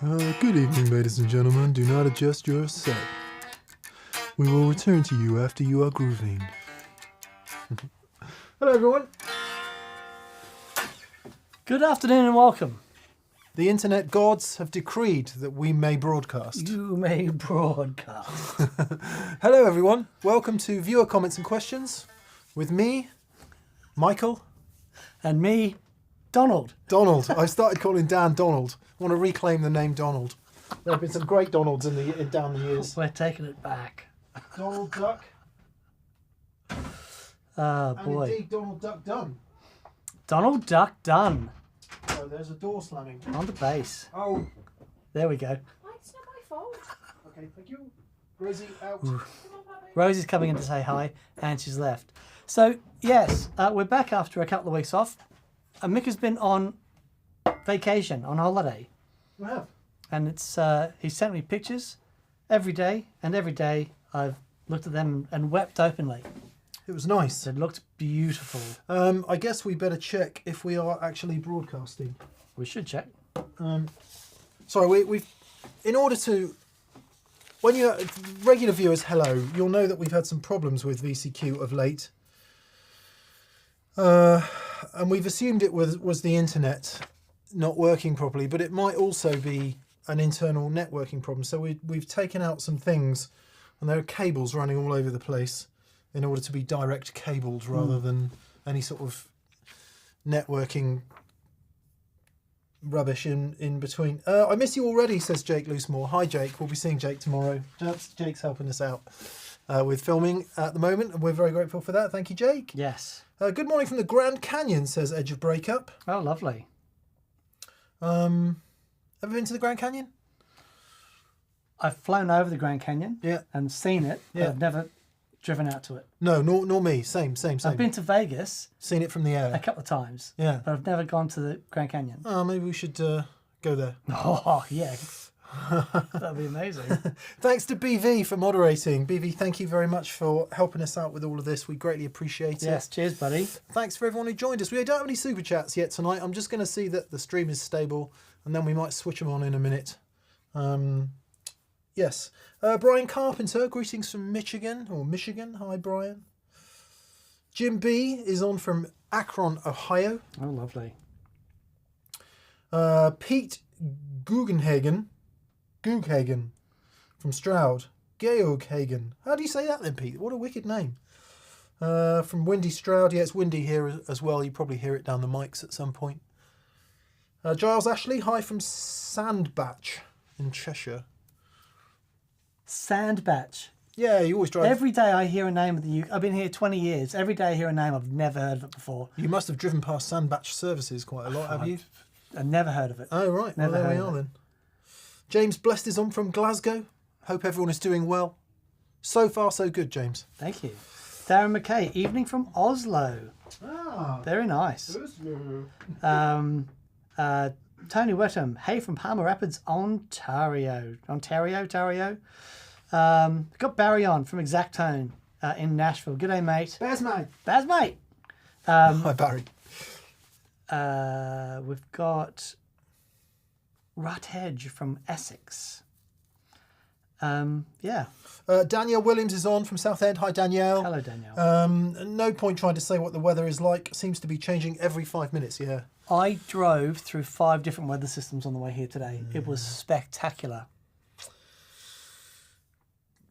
Good evening, ladies and gentlemen. Do not adjust your set. We will return to you after you are grooving. Hello, everyone. Good afternoon and welcome. The internet gods have decreed that we may broadcast. You may broadcast. Hello, everyone. Welcome to Viewer Comments and Questions with me, Michael. And me, Donald. Donald. I started calling Dan Donald. I want to reclaim the name Donald. There have been some great Donalds down the years. We're taking it back. Donald Duck. Oh, And boy. indeed, Donald Duck Dunn. Donald Duck done. Oh, there's a door slamming. On the base. Oh, There we go. It's not my fault. okay, thank you. Rosie, out. Rosie's coming in to say hi, and she's left. So, yes, we're back after a couple of weeks off. Mick has been on vacation, on holiday. We have. And it's he sent me pictures every day, and every day I've looked at them and wept openly. It was nice. It looked beautiful. I guess we better check if we are actually broadcasting. We should check. Sorry, we've... In order to... When you're regular viewers, hello, you'll know that we've had some problems with VCQ of late. And we've assumed it was the internet not working properly, but it might also be an internal networking problem. So we've taken out some things, and there are cables running all over the place in order to be direct cabled rather than any sort of networking rubbish in between. I miss you already, says Jake Loosemore. Hi, Jake. We'll be seeing Jake tomorrow. Jake's helping us out with filming at the moment, and we're very grateful for that. Thank you, Jake. Yes. Good morning from the Grand Canyon, says Edge of Breakup. Oh, lovely. Have you been to the Grand Canyon? I've flown over the Grand Canyon Yeah. and seen it, but Yeah. I've never driven out to it. No, nor me. Same. I've been to Vegas Seen it from the a air. couple of times, Yeah. but I've never gone to the Grand Canyon. Oh, maybe we should go there. Oh, yeah. That'd be amazing. Thanks to BV for moderating. BV, thank you very much for helping us out with all of this. We greatly appreciate it. Yes, cheers, buddy. Thanks for everyone who joined us. We don't have any super chats yet tonight. I'm just going to see that the stream is stable, and then we might switch them on in a minute. Yes. Brian Carpenter, greetings from Michigan. Hi, Brian. Jim B is on from Akron, Ohio. Oh, lovely. Pete Guggenhagen from Stroud. Geoghagen. How do you say that then, Pete? What a wicked name. From Windy Stroud. Yeah, it's windy here as well. You probably hear it down the mics at some point. Giles Ashley, hi from Sandbatch in Cheshire. Sandbatch. Yeah, you always drive. Every day I hear a name of the UK. I've been here 20 years. Every day I hear a name, I've never heard of it before. You must have driven past Sandbatch services quite a lot, have you? I've never heard of it. Oh, right. Well, Never there we heard are of it. then. James Blessed is on from Glasgow. Hope everyone is doing well. So far, so good, James. Thank you. Darren McKay, evening from Oslo. Ah, Very nice. Tony Wetham, hey from Palmer Rapids, Ontario. Got Barry on from Exact Tone in Nashville. G'day, mate. Bears, mate. Baz, mate. Hi, Barry. We've got Rat Hedge from Essex. Yeah. Danielle Williams is on from Southend. Hi, Danielle. Hello, Danielle. No point trying to say what the weather is like. Seems to be changing every 5 minutes, yeah. I drove through 5 different weather systems on the way here today. It was spectacular.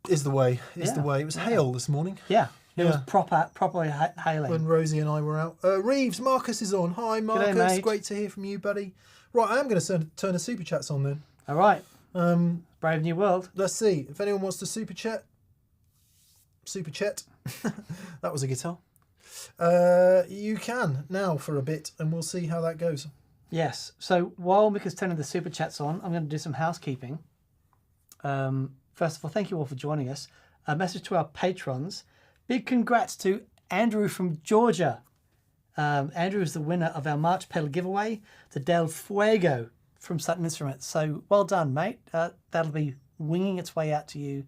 Is the way. Is the Yeah. way. It was hail this morning Yeah. It was Yeah. proper hailing. when Rosie and I were out. Reeves, Marcus is on. Hi, Marcus. mate. Great to hear from you, buddy. Right, I am going to turn the super chats on then. All right. Brave New World. Let's see. If anyone wants to super chat. That was a guitar. You can now for a bit, and we'll see how that goes. Yes. So while Mick is turning the super chats on, I'm going to do some housekeeping. First of all, thank you all for joining us. A message to our patrons. Big congrats to Andrew from Georgia. Andrew is the winner of our March pedal giveaway, the Del Fuego from Sutton Instruments. So well done, mate. That'll be winging its way out to you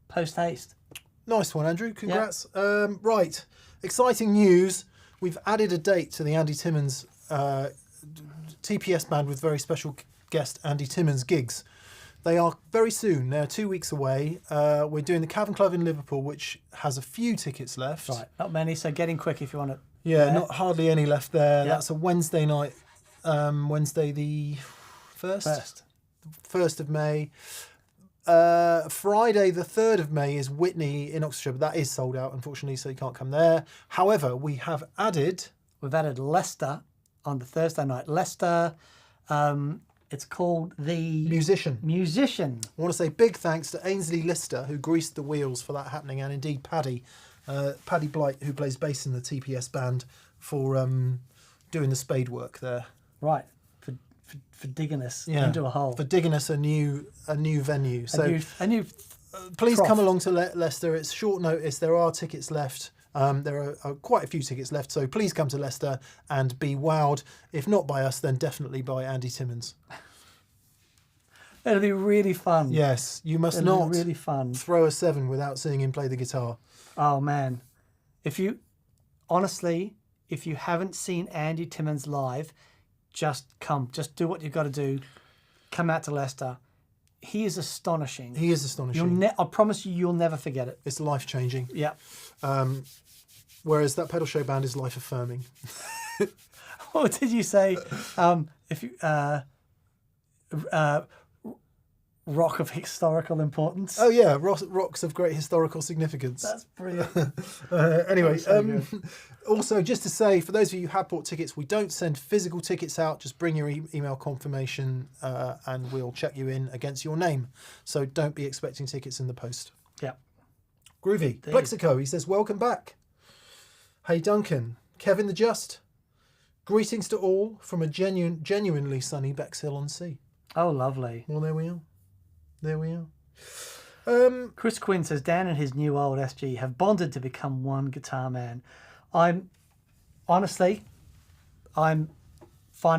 post haste. Nice one, Andrew. Congrats. Right. Exciting news. We've added a date to the Andy Timmons TPS band with very special guest Andy Timmons gigs. They are very soon. They're 2 weeks away. We're doing the Cavern Club in Liverpool, which has a few tickets left. Right, not many, so get in quick if you want it. Yeah, not hardly any left there. Yeah. That's a Wednesday night, Wednesday the 1st of May. Friday the 3rd of May is Witney in Oxfordshire, but that is sold out, unfortunately, so you can't come there. However, we've added Leicester on the Thursday night. Leicester, it's called the Musician. I want to say big thanks to Ainsley Lister, who greased the wheels for that happening, and indeed Paddy Blight, who plays bass in the TPS band, for doing the spade work there. Right, for digging us into a hole. For digging us a new venue. A new please trough. come along to Leicester. It's short notice. There are tickets left. There are quite a few tickets left, so please come to Leicester and be wowed. If not by us, then definitely by Andy Timmons. It'll be really fun. Yes, you must It'll not be really fun. throw a 7 without seeing him play the guitar. Oh man, if you haven't seen Andy Timmons live, just come. Just do what you've got to do. Come out to Leicester. He is astonishing. He is astonishing. I promise you'll never forget it. It's life-changing. Yeah. Whereas that pedal show band is life-affirming. What did you say? If you rock of historical importance. Oh yeah, rocks of great historical significance. That's brilliant. Anyway, So also just to say, for those of you who have bought tickets, we don't send physical tickets out. Just bring your email confirmation, and we'll check you in against your name. So don't be expecting tickets in the post. Yeah. Groovy. Plexico, he says, welcome back. Hey Duncan, Kevin the Just. Greetings to all from a genuinely sunny Bexhill-on-Sea. Oh, lovely. Well, there we are. There we are. Chris Quinn says Dan and his new old SG have bonded to become one guitar man. I'm finding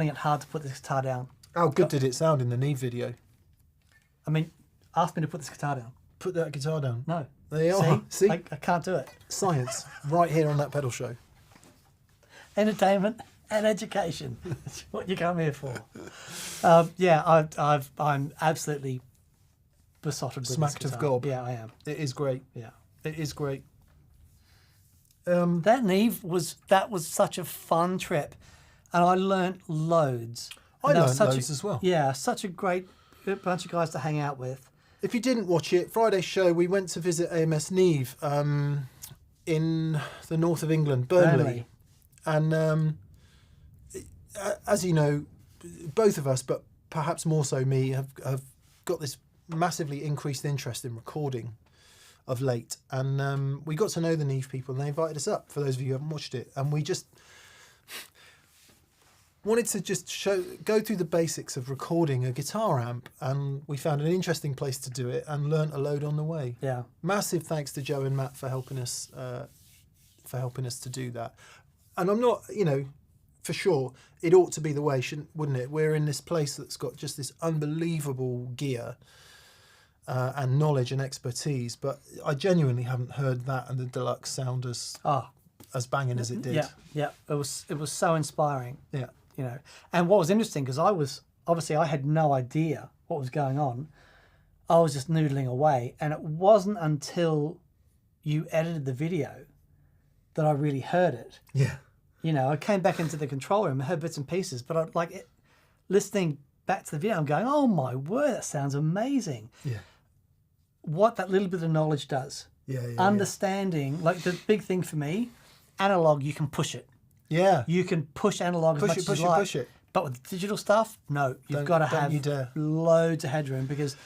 it hard to put this guitar down. How good did it sound in the Neve video? I mean, ask me to put this guitar down. Put that guitar down. No. There you are. See? I can't do it. Science, right here on that pedal show. Entertainment and education. That's what you come here for. I'm absolutely besotted with Smacked this of guitar. gob. Yeah, I am. It is great. Yeah. It is great. That Neve was such a fun trip, and I learnt loads. I learned loads as well. Yeah, such a great bunch of guys to hang out with. If you didn't watch it, Friday's show, we went to visit AMS Neve in the north of England, Burnley. And as you know, both of us, but perhaps more so me, have got this massively increased interest in recording of late. And we got to know the Neve people, and they invited us up, for those of you who haven't watched it. And we just wanted to just go through the basics of recording a guitar amp, and we found an interesting place to do it and learnt a load on the way. Yeah. Massive thanks to Joe and Matt for helping us to do that. And I'm not, for sure, it ought to be the way, wouldn't it? We're in this place that's got just this unbelievable gear and knowledge and expertise, but I genuinely haven't heard that and the deluxe sound as banging as it did. Yeah. It was so inspiring. Yeah. And what was interesting, because I had no idea what was going on. I was just noodling away, and it wasn't until you edited the video that I really heard it. Yeah. I came back into the control room and heard bits and pieces, but listening back to the video, I'm going, oh my word, that sounds amazing. Yeah. What that little bit of knowledge does. Yeah. Understanding, like the big thing for me, analog, you can push it. Yeah. You can push analog as much as you like. Push it. But with the digital stuff, no. You've got to have loads of headroom, because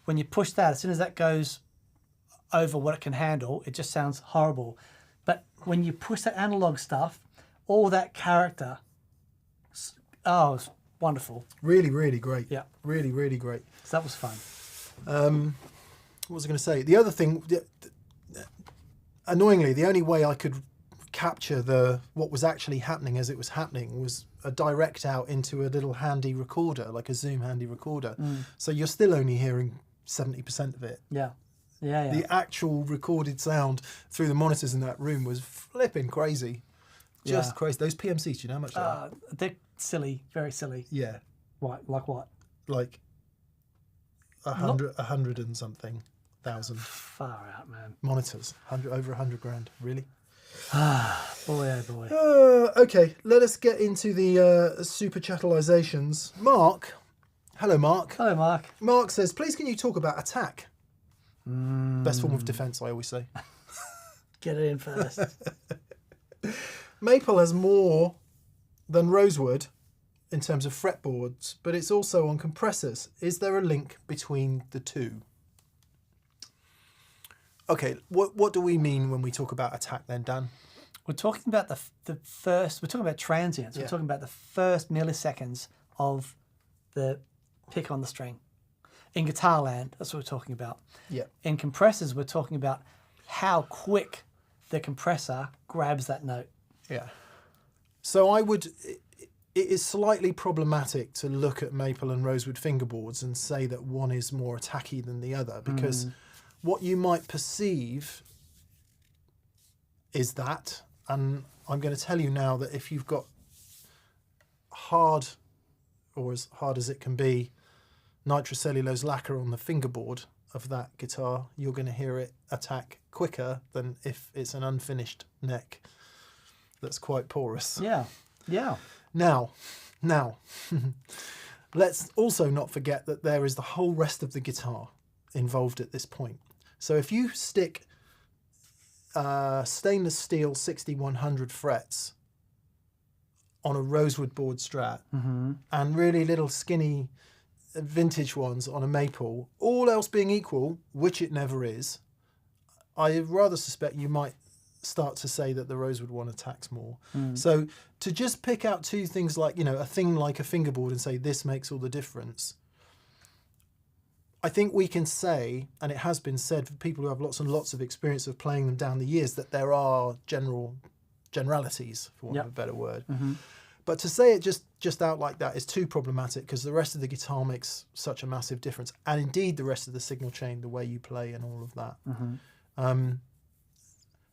when you push that, as soon as that goes over what it can handle, it just sounds horrible. But when you push that analog stuff, all that character, it's wonderful. Really, really great. Yeah. Really, really great. So that was fun. What was I going to say? The other thing, annoyingly, the only way I could capture what was actually happening as it was happening was a direct out into a little handy recorder, like a Zoom handy recorder. So you're still only hearing 70% of it. Yeah. The actual recorded sound through the monitors in that room was flipping crazy. Just crazy. Those PMCs, do you know how much they are? They're silly, very silly. Yeah. Right, like what? like 100 and something thousand Far out, man. monitors. Over 100 grand, really. Boy, oh boy. Okay, let us get into the super chatalizations. Mark, hello Mark. Hello, Mark. Mark says, please can you talk about attack? Best form of defense, I always say. Get it in first. Maple has more than rosewood in terms of fretboards, but it's also on compressors. Is there a link between the two? Okay, what do we mean when we talk about attack then, Dan? We're talking about the first, we're talking about transients. We're talking about the first milliseconds of the pick on the string. In guitar land, that's what we're talking about. Yeah. In compressors, we're talking about how quick the compressor grabs that note. Yeah. So it is slightly problematic to look at maple and rosewood fingerboards and say that one is more attacky than the other, because what you might perceive is that, and I'm going to tell you now that if you've got hard, or as hard as it can be, nitrocellulose lacquer on the fingerboard of that guitar, you're going to hear it attack quicker than if it's an unfinished neck that's quite porous. Yeah, yeah. Now, let's also not forget that there is the whole rest of the guitar involved at this point. So if you stick stainless steel 6100 frets on a rosewood board Strat and really little skinny vintage ones on a maple, all else being equal, which it never is, I rather suspect you might start to say that the rosewood one attacks more. So to just pick out two things like, a thing like a fingerboard and say this makes all the difference, I think we can say, and it has been said for people who have lots and lots of experience of playing them down the years, that there are generalities, for want of a better word. But to say it just out like that is too problematic, because the rest of the guitar makes such a massive difference, and indeed the rest of the signal chain, the way you play and all of that.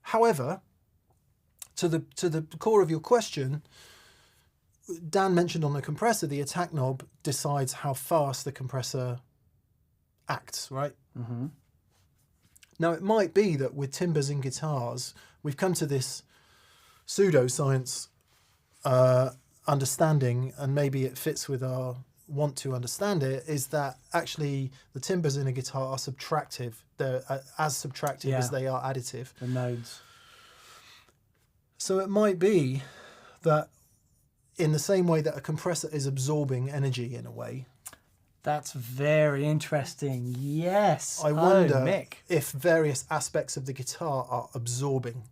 However, to the core of your question, Dan mentioned on the compressor, the attack knob decides how fast the compressor acts, right? Now, it might be that with timbers and guitars, we've come to this pseudoscience understanding, and maybe it fits with our want to understand it, is that actually the timbers in a guitar are subtractive. They're as subtractive as they are additive. The nodes. So it might be that in the same way that a compressor is absorbing energy in a way. That's very interesting. Yes. I wonder Mick. if various aspects of the guitar are absorbing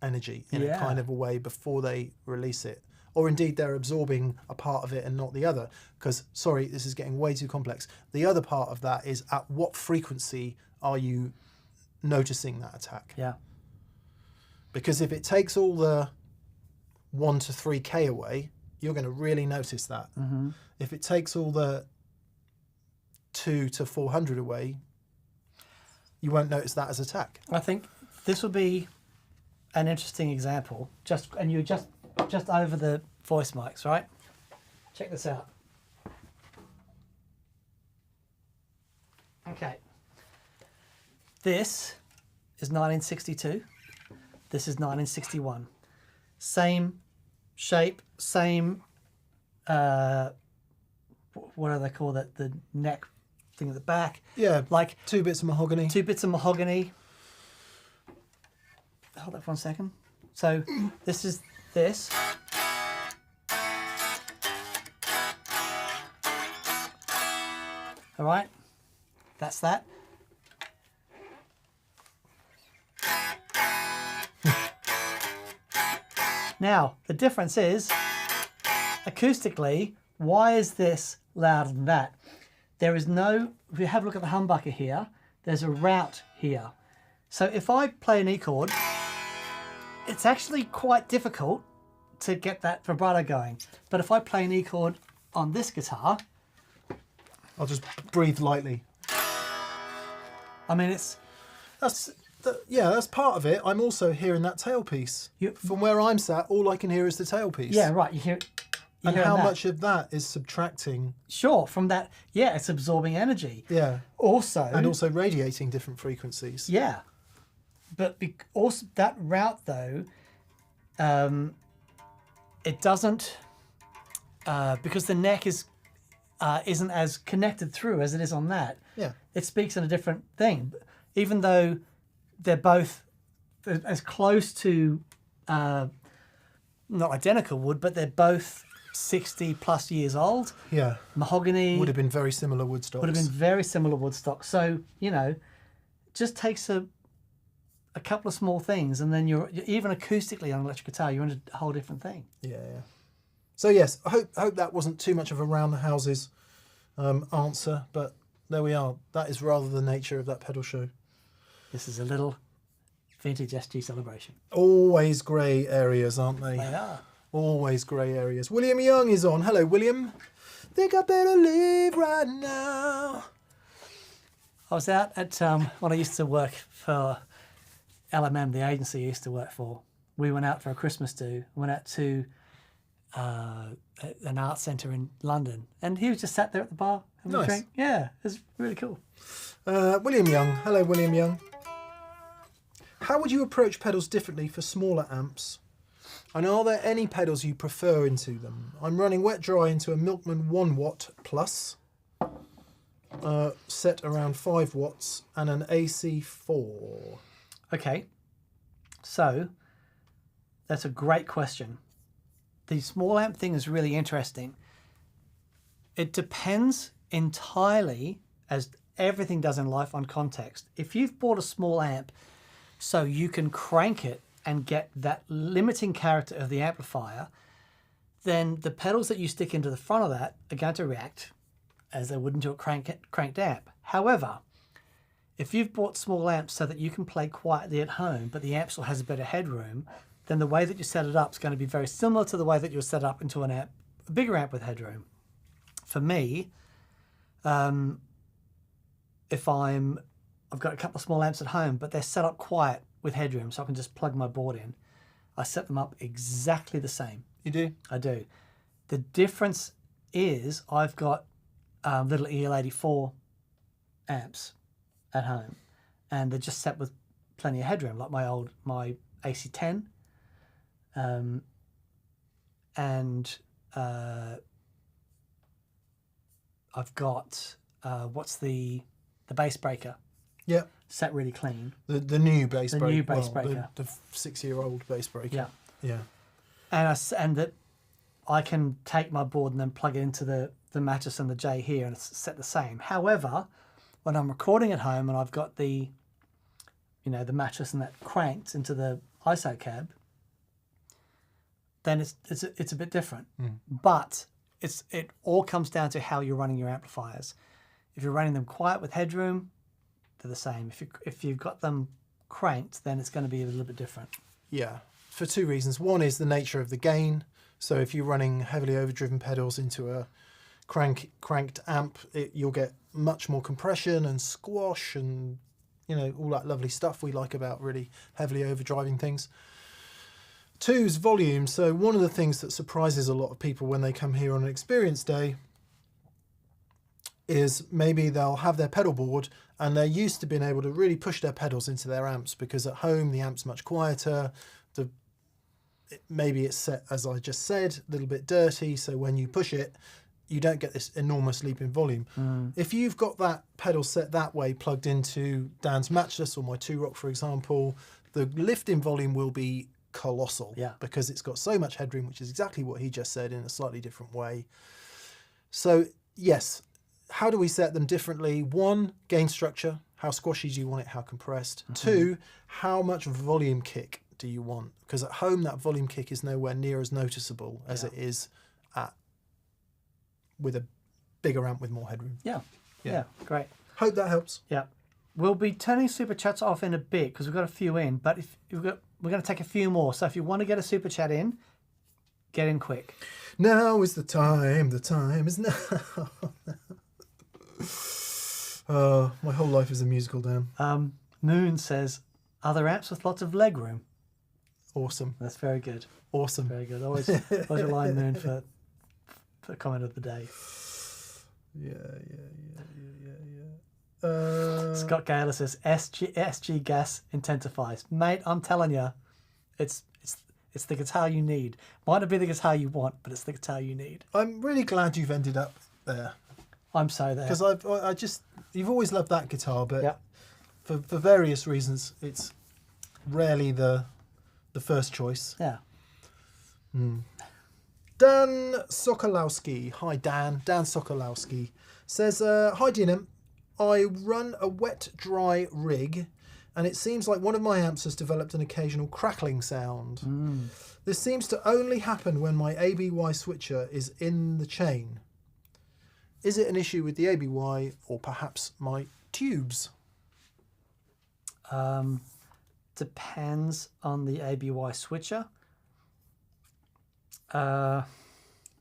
energy in a kind of a way before they release it. Or indeed they're absorbing a part of it and not the other. Because, sorry, this is getting way too complex. The other part of that is, at what frequency are you noticing that attack? Yeah. Because if it takes all the 1 to 3K away, you're going to really notice that. If it takes all the 2 to 400 away, you won't notice that as attack. I think this would be an interesting example. And you're just over the voice mics, right? Check this out. Okay. This is 1962. This is 1961. Same shape, same, what do they call that? The neck thing at the back. Yeah, like 2 bits of mahogany. 2 bits of mahogany. Hold that for 1 second. So this is this. All right, that's that. Now, the difference is, acoustically, why is this louder than that? There is no, if you have a look at the humbucker here, there's a route here. So if I play an E chord, it's actually quite difficult to get that vibrato going. But if I play an E chord on this guitar, I'll just breathe lightly. I mean, that's part of it. I'm also hearing that tailpiece. From where I'm sat, all I can hear is the tailpiece. Yeah, right. You hear it. And hearing how that. much of that is subtracting? Sure, from that, yeah, it's absorbing energy. Yeah. Also, And also radiating different frequencies. yeah, but also that route though, it doesn't because the neck isn't as connected through as it is on that. Yeah. It speaks in a different thing, even though they're both as close to not identical wood, but they're both 60 plus years old. Yeah. Mahogany Would have been very similar wood stocks. would have been very similar wood stock. So, it just takes a couple of small things, and then you're even acoustically on an electric guitar, you're in a whole different thing. Yeah, yeah. So yes, I hope that wasn't too much of a round the houses answer, but there we are. That is rather the nature of that pedal show. This is a little vintage SG celebration. Always grey areas, aren't they? They are. Always grey areas. William Young is on. Hello, William. Think I better leave right now. I was out at when I used to work for LMM, the agency I used to work for. We went out for a Christmas do. Went out to an art centre in London, and he was just sat there at the bar having Nice. a drink. Yeah, it was really cool. William Young. Hello, William Young. How would you approach pedals differently for smaller amps? And are there any pedals you prefer into them? I'm running wet dry into a Milkman 1 watt plus, set around 5 watts, and an AC4. Okay, so that's a great question. The small amp thing is really interesting. It depends entirely, as everything does in life, on context. If you've bought a small amp so you can crank it and get that limiting character of the amplifier, then the pedals that you stick into the front of that are going to react as they would into a cranked amp. However, if you've bought small amps so that you can play quietly at home, but the amp still has a better headroom, then the way that you set it up is going to be very similar to the way that you'll set up into an amp, a bigger amp with headroom. For me, if I've got a couple of small amps at home, but they're set up quiet with headroom, so I can just plug my board in, I set them up exactly the same. You do? I do. The difference is I've got little EL84 amps at home, and they're just set with plenty of headroom, like my AC10, and I've got what's the bass breaker? Yeah. Set really clean. The new bass breaker. The new bass breaker. The 6-year-old bass breaker. Yeah. Yeah. And that I can take my board and then plug it into the mattress and the J here, and it's set the same. However, when I'm recording at home and I've got the mattress and that cranked into the ISO cab, then it's a bit different. But it all comes down to how you're running your amplifiers. If you're running them quiet with headroom, they're the same. If you've got them cranked, then it's going to be a little bit different. Yeah, for two reasons. One is the nature of the gain. So if you're running heavily overdriven pedals into a cranked amp, you'll get much more compression and squash and all that lovely stuff we like about really heavily overdriving things. Two is volume. So one of the things that surprises a lot of people when they come here on an experience day is maybe they'll have their pedal board and they're used to being able to really push their pedals into their amps, because at home the amp's much quieter. Maybe it's set, as I just said, a little bit dirty, so when you push it, you don't get this enormous leap in volume. If you've got that pedal set that way, plugged into Dan's mattress or my 2-Rock, for example, the lift in volume will be colossal, because it's got so much headroom, which is exactly what he just said in a slightly different way. So yes, how do we set them differently? One, gain structure. How squashy do you want it? How compressed? Two, how much volume kick do you want? Because at home that volume kick is nowhere near as noticeable as it is with a bigger amp with more headroom. Yeah, great. Hope that helps. Yeah, we'll be turning super chats off in a bit because we've got a few in, but we're going to take a few more. So if you want to get a super chat in, get in quick. Now is the time. The time is now. My whole life is a musical, Dan. Moon says, are there amps with lots of leg room? Awesome. That's very good. Awesome. Very good. Always rely on Moon for the comment of the day. Yeah. Scott Gaylor says SG gas intensifies. Mate, I'm telling you, it's the guitar you need. Might not be the guitar you want, but it's the guitar you need. I'm really glad you've ended up there. I'm so there. Because you've always loved that guitar, but yep. for various reasons, it's rarely the first choice. Yeah. Dan Sokolowski. Hi, Dan. Dan Sokolowski says, hi, Dinham. I run a wet-dry rig, and it seems like one of my amps has developed an occasional crackling sound. This seems to only happen when my ABY switcher is in the chain. Is it an issue with the ABY or perhaps my tubes? Depends on the ABY switcher.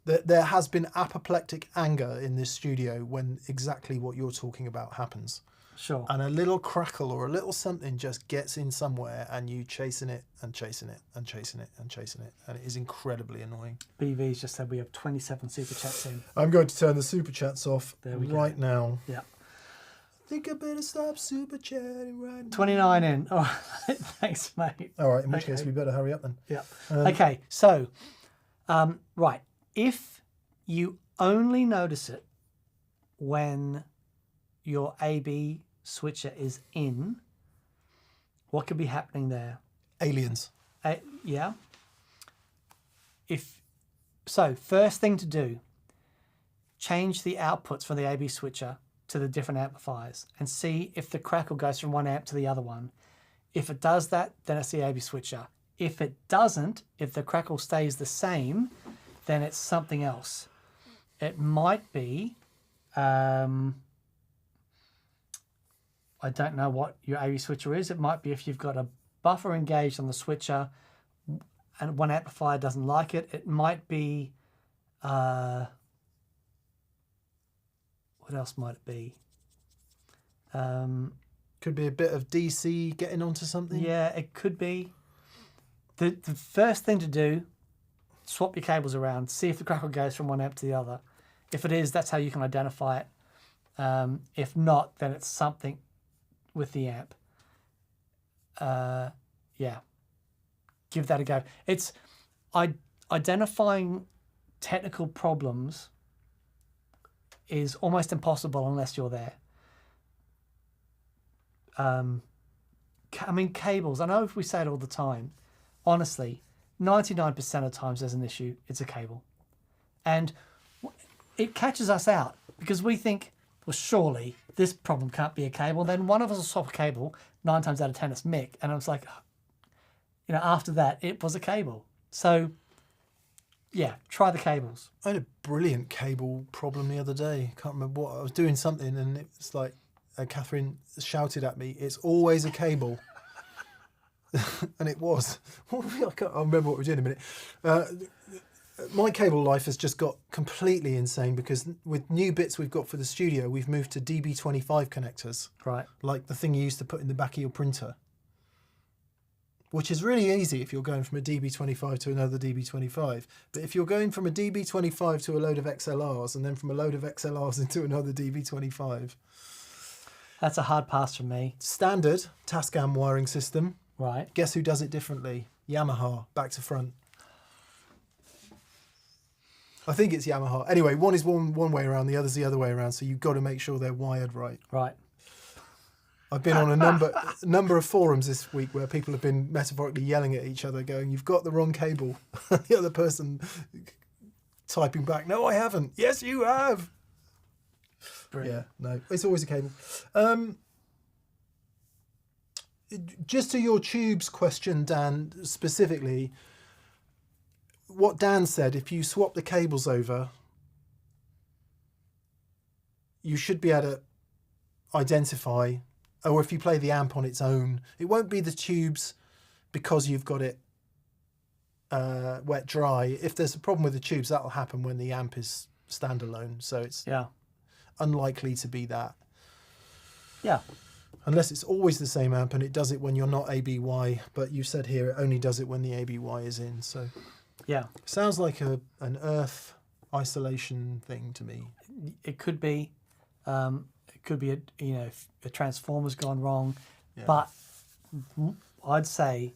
There has been apoplectic anger in this studio when exactly what you're talking about happens. Sure. And a little crackle or a little something just gets in somewhere and you chasing it and chasing it and chasing it and chasing it. And it is incredibly annoying. BV's just said we have 27 super chats in. I'm going to turn the super chats off right now. Yeah. I think I better stop super chatting right now. 29 in. All right. Thanks, mate. All right. In which case we better hurry up then. Yeah. Okay. So, right. If you only notice it when your AB switcher is in, what could be happening there? Aliens. Yeah. First thing to do, change the outputs for the AB switcher to the different amplifiers and see if the crackle goes from one amp to the other one. If it does that, then it's the AB switcher. If it doesn't, if the crackle stays the same, then it's something else. It might be, I don't know what your AB switcher is. It might be if you've got a buffer engaged on the switcher and one amplifier doesn't like it. It might be, what else might it be? Could be a bit of DC getting onto something. Yeah, it could be. The first thing to do, swap your cables around, see if the crackle goes from one amp to the other. If it is, that's how you can identify it. If not, then it's something with the amp. Yeah, give that a go. It's identifying technical problems is almost impossible unless you're there. I mean, cables, I know if we say it all the time, honestly, 99% of times there's an issue, it's a cable. And it catches us out because we think, well, surely this problem can't be a cable. Then one of us will swap a cable, 9 times out of 10 it's Mick. And I was like, you know, after that, it was a cable. So, yeah, try the cables. I had a brilliant cable problem the other day. Can't remember what. I was doing something and it was like, Catherine shouted at me, it's always a cable. And it was. I can't remember what we were doing in a minute. My cable life has just got completely insane because with new bits we've got for the studio, we've moved to DB25 connectors. Right. Like the thing you used to put in the back of your printer. Which is really easy if you're going from a DB25 to another DB25. But if you're going from a DB25 to a load of XLRs and then from a load of XLRs into another DB25. That's a hard pass from me. Standard Tascam wiring system. Right. Guess who does it differently? Yamaha, back to front. I think it's Yamaha. Anyway, one is one way around, the other's the other way around, so you've got to make sure they're wired right. Right. I've been on a number of forums this week where people have been metaphorically yelling at each other, going, "You've got the wrong cable." The other person typing back, "No, I haven't." "Yes, you have." Brilliant. Yeah, no, it's always a cable. Just to your tubes question, Dan, specifically, what Dan said, if you swap the cables over, you should be able to identify, or if you play the amp on its own, it won't be the tubes because you've got it wet dry. If there's a problem with the tubes, that'll happen when the amp is standalone. So it's unlikely to be that. Yeah. Unless it's always the same amp and it does it when you're not ABY, but you said here it only does it when the ABY is in. So yeah, sounds like an Earth isolation thing to me. It could be a transformer's gone wrong, Yeah. but I'd say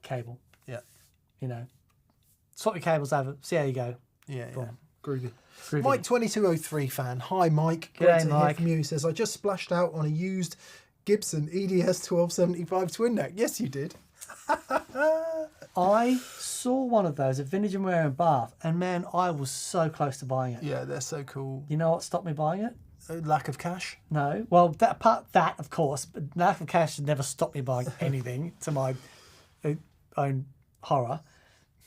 cable. Yeah. Swap your cables over. See how you go. Yeah. Boom. Groovy. Groovy. Mike 2203 fan. Hi Mike. G'day, Great to hear Mike. from you. He says I just splashed out on a used Gibson EDS 1275 twin neck. Yes, you did. I saw one of those at Vintage and Wear in Bath, and man, I was so close to buying it. Yeah, they're so cool. You know what stopped me buying it? Lack of cash. No. Well, that of course, but lack of cash had never stopped me buying anything to my own horror.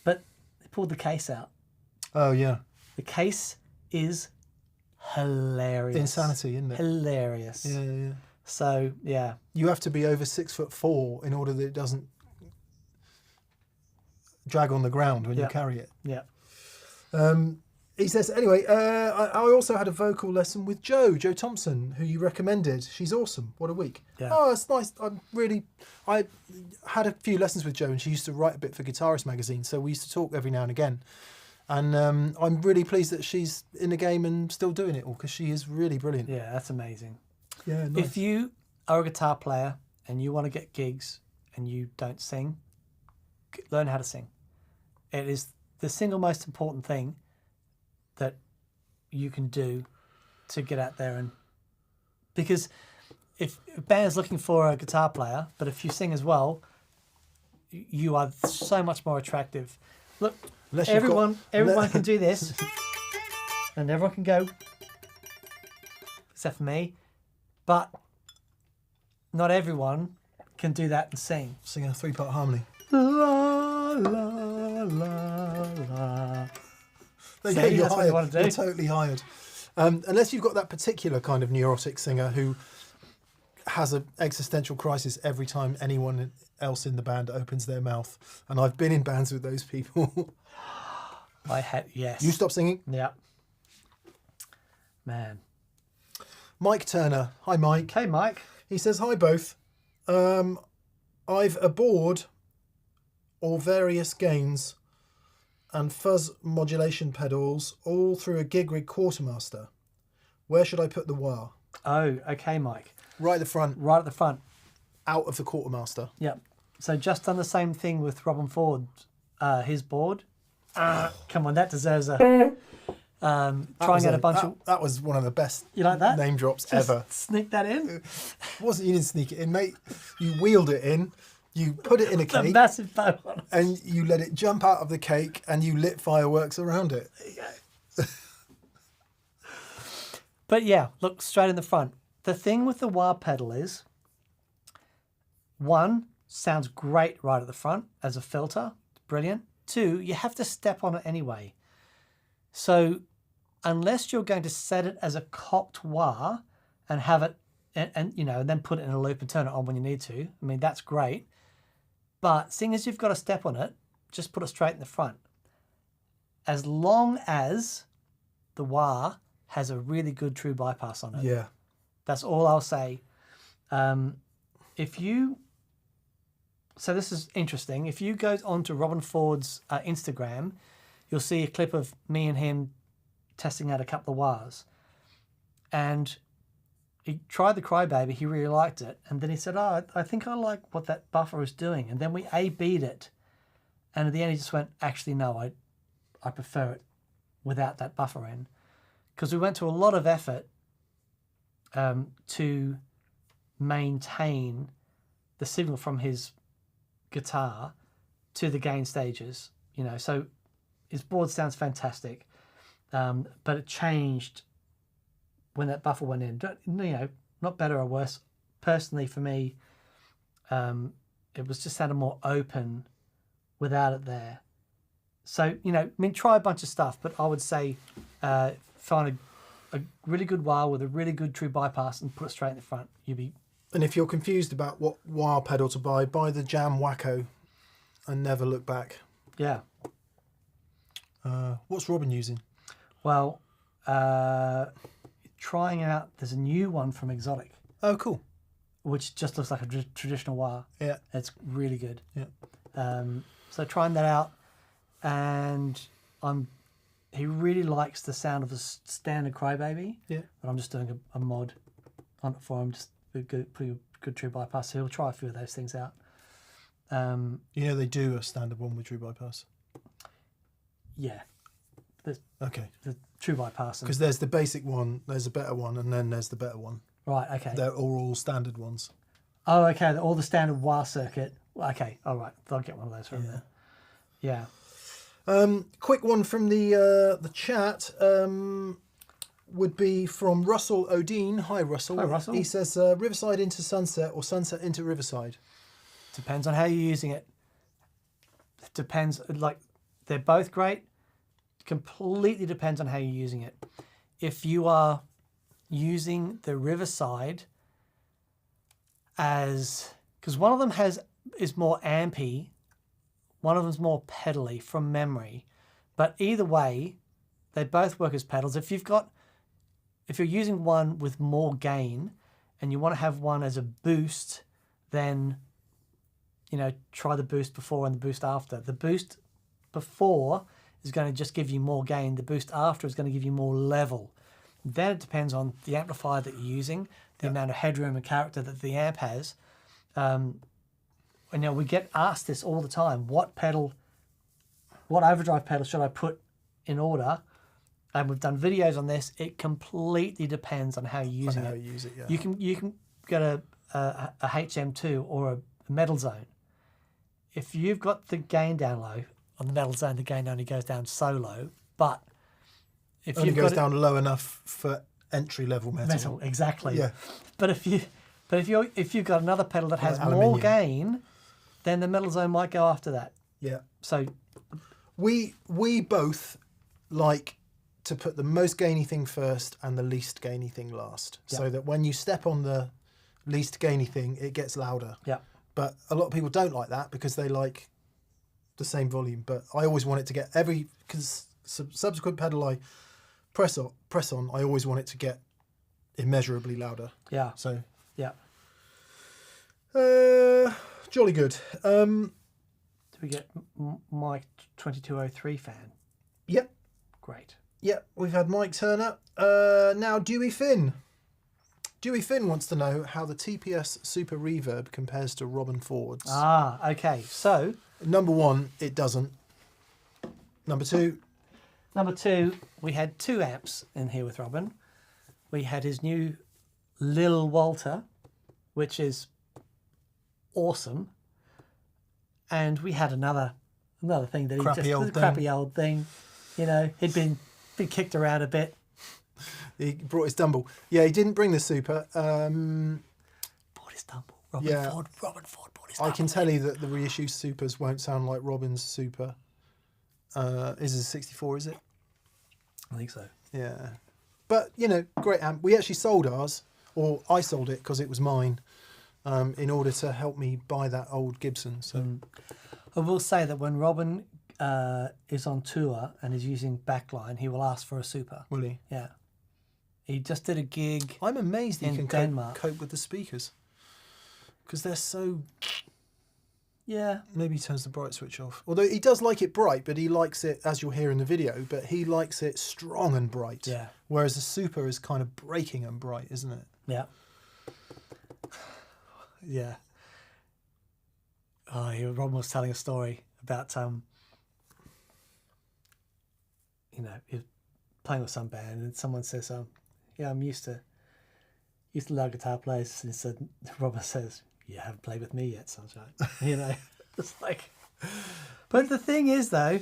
But they pulled the case out. Oh yeah. The case is hilarious. Insanity, isn't it? Hilarious. Yeah. So yeah. You have to be over 6'4" in order that it doesn't drag on the ground when you carry it. Yeah. He says, anyway, I also had a vocal lesson with Jo Thompson, who you recommended. She's awesome. What a week. Yeah. Oh, it's nice. I had a few lessons with Jo, and she used to write a bit for Guitarist magazine, so we used to talk every now and again. And I'm really pleased that she's in the game and still doing it all, because she is really brilliant. Yeah, that's amazing. Yeah, nice. If you are a guitar player and you want to get gigs and you don't sing, learn how to sing. It is the single most important thing that you can do to get out there. And because if a band's looking for a guitar player, but if you sing as well, you are so much more attractive. Look, everyone can do this, and everyone can go, except for me. But not everyone can do that and sing. Sing a 3-part harmony. La, la, la, la. Yeah, you're that's what you want to do. You're totally hired. Unless you've got that particular kind of neurotic singer who has an existential crisis every time anyone else in the band opens their mouth. And I've been in bands with those people. Yes. You stop singing? Yeah. Man. Mike Turner. Hi, Mike. Hey, Mike. He says, hi, both. I've a board or various gains and fuzz modulation pedals all through a gig rig Quartermaster. Where should I put the wah? Oh, okay, Mike. Right at the front. Right at the front. Out of the Quartermaster. Yep. So just done the same thing with Robin Ford, his board. Come on, that deserves a... trying out a bunch of... That was one of the best You like that? name drops Just ever. Sneak that in. You didn't sneak it in, mate. You wheeled it in, you put it in a A cake, massive bow on it. and you let it jump out of the cake, and you lit fireworks around it. There you go. But yeah, look straight in the front. The thing with the wah pedal is, one, sounds great right at the front as a filter. Brilliant. Two, you have to step on it anyway. So unless you're going to set it as a copped wah and have it, and then put it in a loop and turn it on when you need to, I mean, that's great. But seeing as you've got a step on it, just put it straight in the front. As long as the wah has a really good true bypass on it. Yeah. That's all I'll say. So this is interesting. If you go onto Robin Ford's Instagram, you'll see a clip of me and him testing out a couple of wahs. And he tried the Crybaby, he really liked it. And then he said, I think I like what that buffer is doing. And then we A-B'd it. And at the end he just went, actually, no, I prefer it without that buffer in. Because we went to a lot of effort to maintain the signal from his guitar to the gain stages. So his board sounds fantastic. But it changed when that buffer went in. Not better or worse. Personally, for me, it was just sounded more open without it there. So, try a bunch of stuff, but I would say find a really good wah with a really good true bypass and put it straight in the front. And if you're confused about what wah pedal to buy the Jam Wacko and never look back. Yeah. What's Robin using? Well, trying out, there's a new one from Exotic. Oh, cool. Which just looks like a traditional wah. Yeah. It's really good. Yeah. So trying that out, and he really likes the sound of a standard Crybaby. Yeah. But I'm just doing a mod on it for him, just pretty good true bypass. So he'll try a few of those things out. They do a standard one with true bypass. Yeah. Okay. The true bypass. Because there's the basic one, there's a better one, and then there's the better one. Right, okay. They're all standard ones. Oh, okay. All the standard wire circuit. Okay, all right. I'll get one of those from there. Yeah. Quick one from the chat would be from Russell Odine. Hi, Russell. Hi, Russell. He says Riverside into Sunset or Sunset into Riverside. Depends on how you're using it. Depends. Like, they're both great. Completely depends on how you're using it. If you are using the Riverside because one of them is more ampy, one of them's more pedally from memory, but either way, they both work as pedals. If you're using one with more gain and you want to have one as a boost, then try the boost before and the boost after. The boost before is going to just give you more gain. The boost after is going to give you more level. Then it depends on the amplifier that you're using, the amount of headroom and character that the amp has. We get asked this all the time. What overdrive pedal should I put in order? And we've done videos on this. It completely depends on how you're using it. How you use it, yeah. You can get a HM2 or a metal zone. If you've got the gain down low on the metal zone, the gain only goes down so low. But if only you've goes got down low enough for entry level metal. Exactly. Yeah. But if you've got another pedal that has more aluminium. gain, then the metal zone might go after that. Yeah. So we both like to put the most gainy thing first and the least gainy thing last, so that when you step on the least gainy thing, it gets louder. Yeah. But a lot of people don't like that because they like the same volume. But I always want it to get because subsequent pedal I press on, I always want it to get immeasurably louder. Yeah. So yeah. Jolly good. Do we get Mike 2203 fan? Yep. Great. Yep. We've had Mike turn up. Now Dewey Finn. Dewey Finn wants to know how the TPS Super Reverb compares to Robin Ford's. Ah, okay. So number one, it doesn't. Number two, we had 2 amps in here with Robin. We had his new Lil Walter, which is awesome, and we had another thing that crappy old thing. He'd been kicked around a bit. he brought his Dumble. Yeah, he didn't bring the Super. Bought his Dumble. Robin Ford bought his Dumble. I can tell you that the reissue Supers won't sound like Robin's Super. Is it a 64, is it? I think so. Yeah. But, great amp. We actually sold ours, or I sold it because it was mine, in order to help me buy that old Gibson. So I will say that when Robin is on tour and is using backline, he will ask for a Super. Will he? Yeah. He just did a gig. I'm amazed he can Denmark. cope with the speakers. Because they're so... Yeah. Maybe he turns the bright switch off. Although he does like it bright, but he likes it, as you'll hear in the video, but he likes it strong and bright. Yeah. Whereas the Super is kind of breaking and bright, isn't it? Yeah. Yeah. Oh, Robin was telling a story about he was playing with some band and someone says, yeah, I'm used to love guitar players, and so Robin says, you haven't played with me yet, sunshine. It's like, but the thing is though,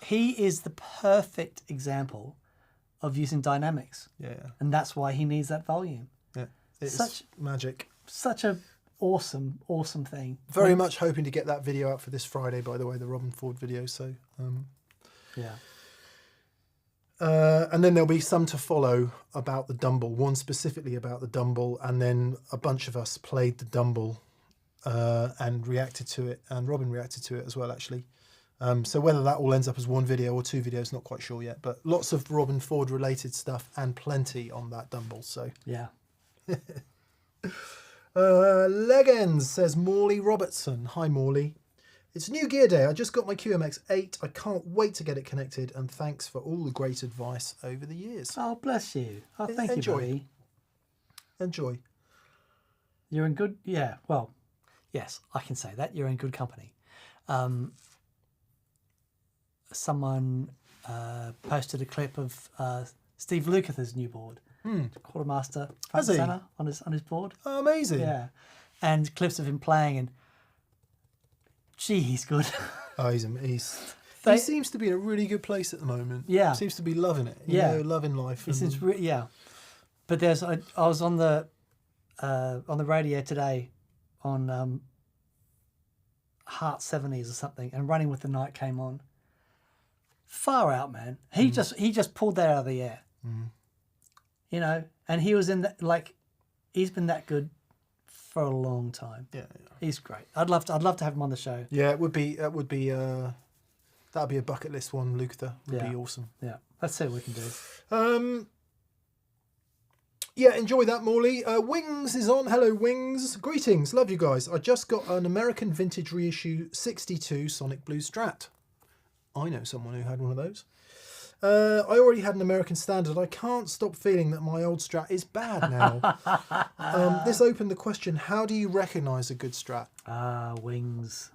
he is the perfect example of using dynamics. Yeah. And that's why he needs that volume. Yeah. It's Such magic. Such a awesome thing. Very much hoping to get that video out for this Friday, by the way, the Robin Ford video. So, yeah. And then there'll be some to follow about the Dumble, one specifically about the Dumble, and then a bunch of us played the Dumble and reacted to it, and Robin reacted to it as well, actually. So whether that all ends up as one video or 2 videos, not quite sure yet, but lots of Robin Ford related stuff and plenty on that Dumble. So yeah. Legends says Morley Robertson. Hi Morley. It's New Gear Day. I just got my QMX8. I can't wait to get it connected, and thanks for all the great advice over the years. Oh, bless you. Oh, thank Enjoy. you, buddy. Enjoy. You're in good... Yeah, well, yes, I can say that. You're in good company. Someone posted a clip of Steve Lukather's new board. Quartermaster front and center on his board. Oh, amazing. Yeah. And clips of him playing, and gee, he's good. Oh, he seems to be in a really good place at the moment. Yeah. Seems to be loving it. You know, loving life. Yeah. But I was on the radio today on Heart 70s or something, and Running with the Night came on. Far out, man. He just pulled that out of the air. You know, and he was in that, like, he's been that good for a long time. Yeah. He's great. I'd love to have him on the show. Yeah, that'd be a bucket list one, Lukather. Would be awesome. Yeah. Let's see what we can do. Yeah, enjoy that, Morley. Wings is on. Hello, Wings. Greetings. Love you guys. I just got an American vintage reissue 62 Sonic Blue Strat. I know someone who had one of those. I already had an American Standard. I can't stop feeling that my old Strat is bad now. This opened the question, how do you recognise a good Strat? Wings.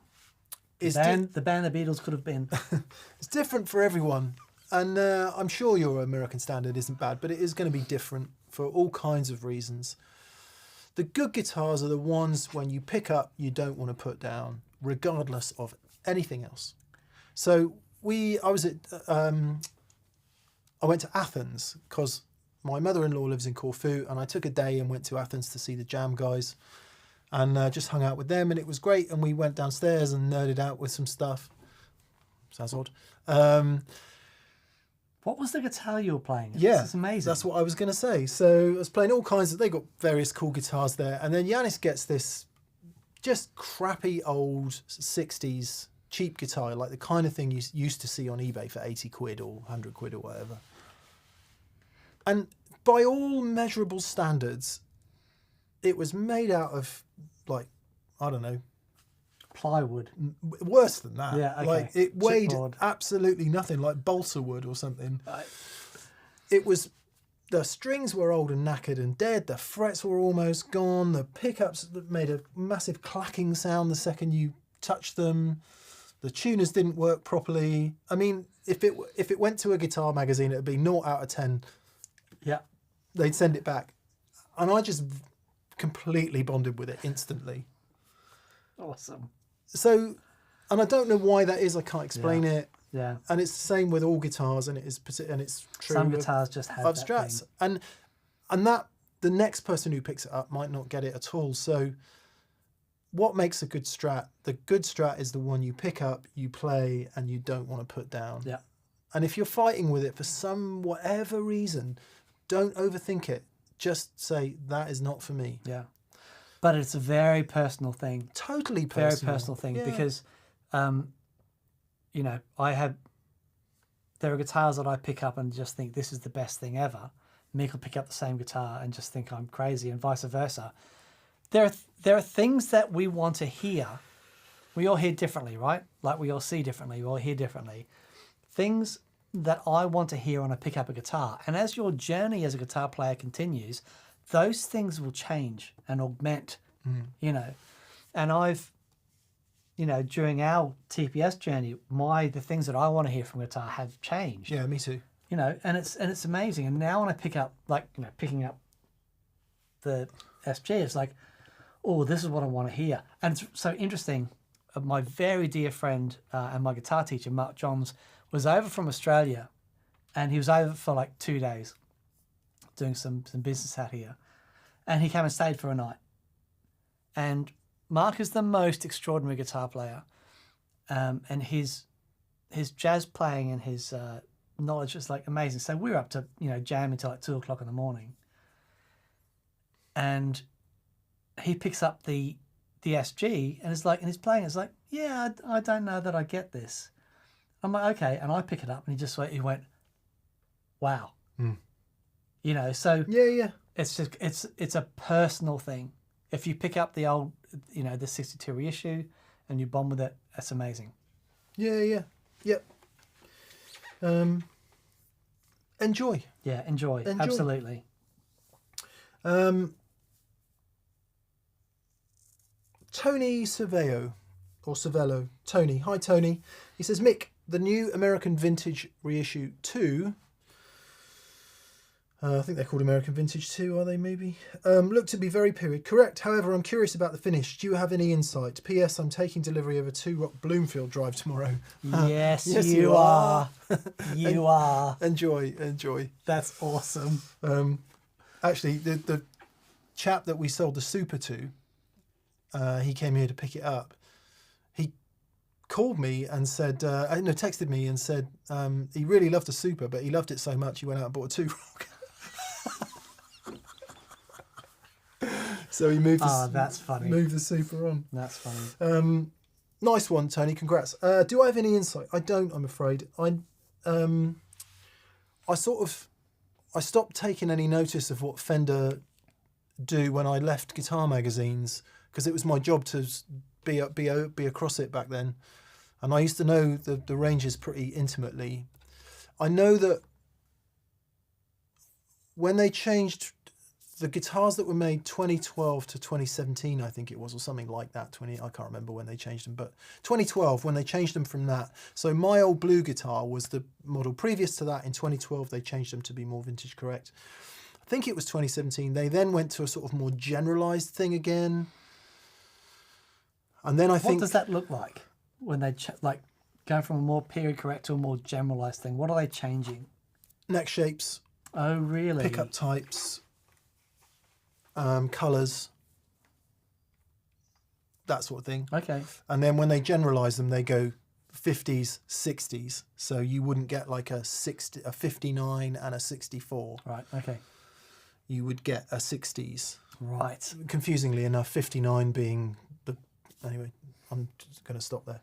The band the Beatles could have been. It's different for everyone. And I'm sure your American Standard isn't bad, but it is going to be different for all kinds of reasons. The good guitars are the ones when you pick up, you don't want to put down, regardless of anything else. So I went to Athens because my mother-in-law lives in Corfu, and I took a day and went to Athens to see the Jam guys, and just hung out with them, and it was great. And we went downstairs and nerded out with some stuff. Sounds odd. What was the guitar you were playing? Yeah, this is amazing. That's what I was going to say. So I was playing all kinds of... They got various cool guitars there, and then Yanis gets this just crappy old 60s cheap guitar, like the kind of thing you used to see on eBay for 80 quid or 100 quid or whatever. And by all measurable standards, it was made out of, like, I don't know, plywood. Worse than that. Yeah, okay. Like, it weighed Chipboard. Absolutely nothing, like balsa wood or something. It was... The strings were old and knackered and dead. The frets were almost gone. The pickups made a massive clacking sound the second you touched them. The tuners didn't work properly. I mean, if it went to a guitar magazine, it'd be 0 out of 10. Yeah. They'd send it back. And I just completely bonded with it instantly. Awesome. So, and I don't know why that is. I can't explain it. Yeah. And it's the same with all guitars, and it's true. Some guitars just have that Strats. thing. And that the next person who picks it up might not get it at all. So what makes a good Strat? The good Strat is the one you pick up, you play, and you don't want to put down. Yeah. And if you're fighting with it for whatever reason, don't overthink it. Just say, that is not for me. Yeah. But it's a very personal thing. Totally personal. Very personal thing, yeah. because, you know, there are guitars that I pick up and just think this is the best thing ever. Mick will pick up the same guitar and just think I'm crazy, and vice versa. There are things that we want to hear. We all hear differently, right? Like we all see differently, we all hear differently. Things that I want to hear when I pick up a guitar. And as your journey as a guitar player continues, those things will change and augment, you know. And I've, you know, during our TPS journey, the things that I want to hear from guitar have changed. Yeah, me too. You know, and it's amazing. And now when I pick up, like, you know, picking up the SG, it's like, oh, this is what I want to hear. And it's so interesting. My very dear friend and my guitar teacher, Mark Johns, was over from Australia, and he was over for like 2 days doing some business out here. And he came and stayed for a night. And Mark is the most extraordinary guitar player. And his jazz playing and his knowledge is like amazing. So we were up to, you know, jam until like 2 o'clock in the morning. And he picks up the SG and he's playing. It's like, yeah, I don't know that I get this. I'm like, okay. And I pick it up and he went, wow. You know, so yeah. It's just, it's a personal thing. If you pick up the old, you know, the 62 reissue and you bond with it That's amazing. Yeah. Yep. Enjoy. Yeah, enjoy. Absolutely. Tony Cervello, or Cervello. Tony. Hi, Tony. He says, Mick, the new American Vintage Reissue 2, I think they're called American Vintage 2, are they maybe? Look to be very period correct. However, I'm curious about the finish. Do you have any insight? P.S. I'm taking delivery of a 2-rock Bloomfield drive tomorrow. Yes, you are. You are. Enjoy. That's awesome. Actually, the chap that we sold the Super to, he came here to pick it up. He called me and said, texted me and said he really loved the Super, but he loved it so much he went out and bought a 2-rock. So he moved. That's funny. Moved the Super on. That's funny. Nice one, Tony. Congrats. Do I have any insight? I don't. I'm afraid. I stopped taking any notice of what Fender do when I left guitar magazines, because it was my job to be across it back then, and I used to know the ranges pretty intimately. I know that when they changed the guitars that were made 2012 to 2017, I think it was, or something like that. I can't remember when they changed them, but 2012 when they changed them from that. So my old blue guitar was the model previous to that. In 2012 they changed them to be more vintage correct. I think it was 2017. They then went to a sort of more generalized thing again. And then I think... What does that look like when they going from a more period correct to a more generalized thing? What are they changing? Neck shapes. Oh, really? Pickup types. Colours, that sort of thing. Okay. And then when they generalise them, they go 50s, 60s. So you wouldn't get like a 59 and a 64. Right. Okay. You would get a 60s. Right. Confusingly enough, 59 being the... Anyway, I'm just going to stop there.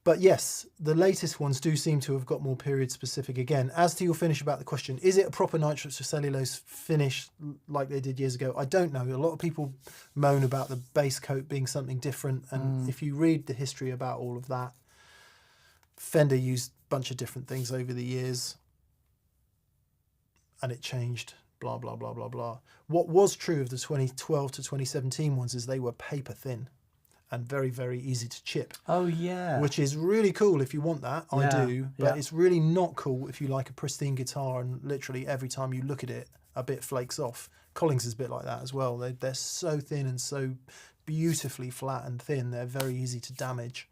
But yes, the latest ones do seem to have got more period specific again. As to your finish about the question, is it a proper nitrous or cellulose finish like they did years ago? I don't know. A lot of people moan about the base coat being something different. And if you read the history about all of that, Fender used a bunch of different things over the years. And it changed, blah, blah, blah, blah, blah. What was true of the 2012 to 2017 ones is they were paper thin and very, very easy to chip. Oh, yeah. Which is really cool if you want that. I do. But yeah. It's really not cool if you like a pristine guitar and literally every time you look at it, a bit flakes off. Collings is a bit like that as well. They're so thin and so beautifully flat and thin. They're very easy to damage.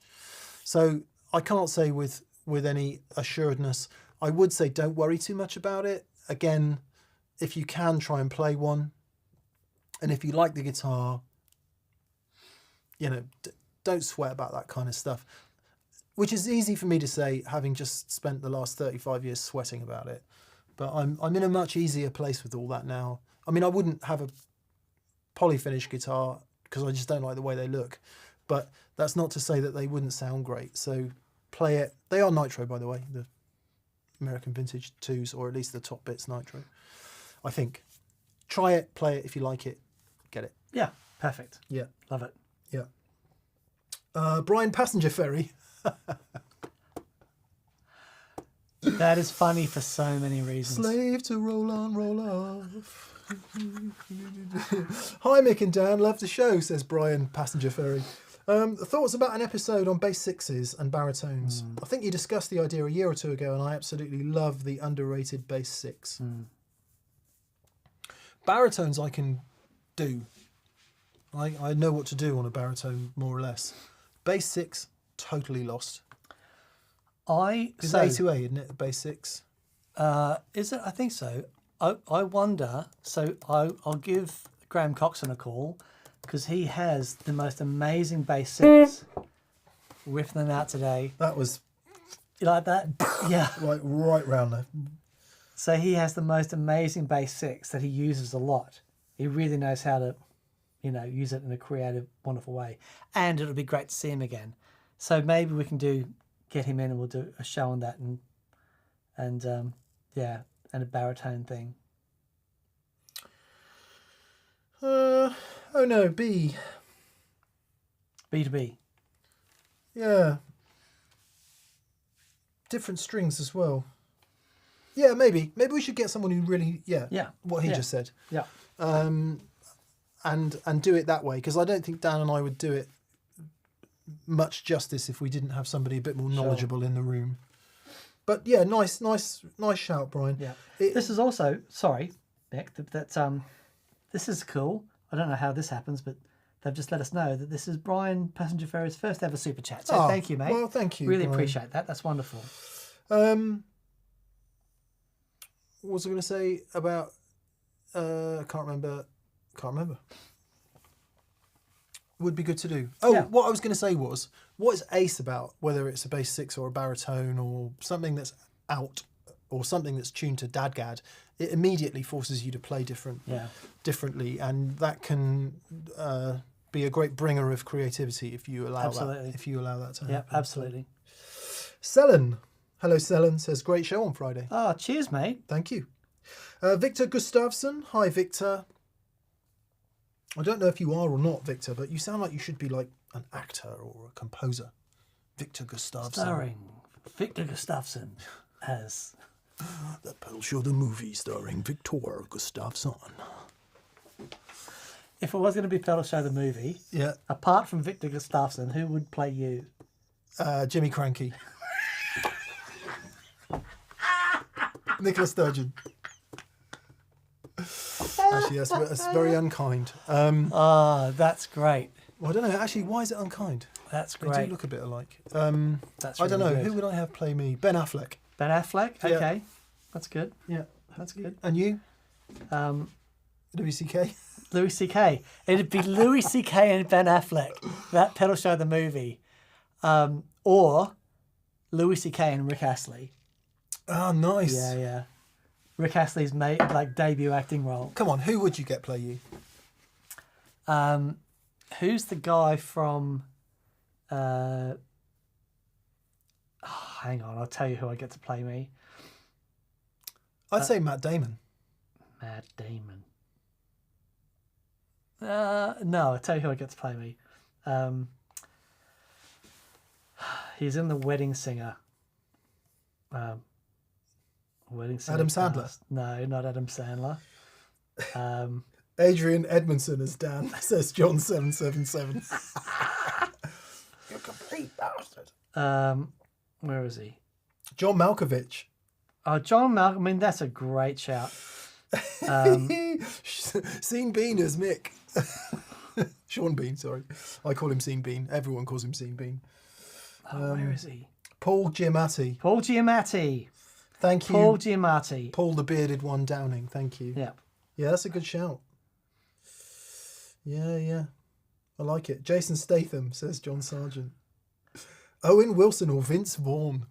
So I can't say with any assuredness. I would say don't worry too much about it. Again, if you can, try and play one. And if you like the guitar... don't sweat about that kind of stuff, which is easy for me to say, having just spent the last 35 years sweating about it. But I'm in a much easier place with all that now. I mean, I wouldn't have a polyfinish guitar because I just don't like the way they look. But that's not to say that they wouldn't sound great. So play it. They are nitro, by the way, the American Vintage 2s, or at least the top bit's nitro, I think. Try it, play it. If you like it, get it. Yeah, perfect. Yeah. Love it. Yeah. Brian Passenger Ferry. That is funny for so many reasons. Slave to roll on, roll off. Hi, Mick and Dan. Love the show, says Brian Passenger Ferry. Thoughts about an episode on bass sixes and baritones. I think you discussed the idea a year or two ago, and I absolutely love the underrated bass six. Baritones I can do. I know what to do on a baritone, more or less. Bass six, totally lost. It's A to A, isn't it? Bass six. Is it? I think so. I wonder. So I'll give Graham Coxon a call because he has the most amazing bass six. Riffing them out today. That was. You like that? Yeah. Like right round there. So he has the most amazing bass six that he uses a lot. He really knows how to, use it in a creative, wonderful way. And it'll be great to see him again. So maybe we can get him in and we'll do a show on that and a baritone thing. Oh no, B. B to B. Yeah. Different strings as well. Yeah, maybe we should get someone who really what he just said. Yeah. And do it that way, because I don't think Dan and I would do it much justice if we didn't have somebody a bit more knowledgeable in the room. But yeah, nice shout, Brian. Yeah. This is also Nick, this is cool. I don't know how this happens, but they've just let us know that this is Brian Passenger Ferry's first ever super chat. So thank you, mate. Well, thank you. Really Brian. appreciate that. That's wonderful. What was I going to say about? Can't remember. Would be good to do. What I was going to say was, what is Ace about? Whether it's a bass 6 or a baritone or something that's out or something that's tuned to dadgad, it immediately forces you to play differently, and that can be a great bringer of creativity if you allow that. If you allow that to happen. Yeah, absolutely. Selen, hello Selen, says great show on Friday. Oh, cheers, mate. Thank you. Victor Gustafsson, hi Victor. I don't know if you are or not, Victor, but you sound like you should be like an actor or a composer. Victor Gustafsson. Starring Victor Gustafsson as... The Pedal Show the movie starring Victor Gustafsson. If it was going to be Pedal Show the movie, apart from Victor Gustafsson, who would play you? Jimmy Cranky. Nicola Sturgeon. Actually, that's very unkind. That's great. Well, I don't know. Actually, why is it unkind? That's great. They do look a bit alike. That's I don't know. really good. Who would I have play me? Ben Affleck. Ben Affleck? Yeah. Okay. That's good. Yeah. That's good. And you? Louis C.K.? Louis C.K. It'd be Louis C.K. and Ben Affleck. That Pedal Show the movie. Or Louis C.K. and Rick Astley. Oh, nice. Yeah. Rick Astley's debut acting role. Come on, who would you get play you? Who's the guy from... hang on, I'll tell you who I get to play me. I'd say Matt Damon. Matt Damon. No, I'll tell you who I get to play me. He's in The Wedding Singer. Wedding Singer. Adam Sandler? Cast. No, not Adam Sandler. Adrian Edmondson as Dan, says John 777. You complete bastard. Where is he? John Malkovich. Oh, John Malkovich. I mean, that's a great shout. Scene Bean as Mick. Sean Bean, sorry. I call him Scene Bean. Everyone calls him Scene Bean. Where is he? Paul Giamatti. Paul Giamatti. Thank you. Paul Giamatti. Paul the bearded one Downing. Thank you. Yeah. Yeah, that's a good shout. Yeah. I like it. Jason Statham, says John Sargent. Owen Wilson or Vince Vaughn.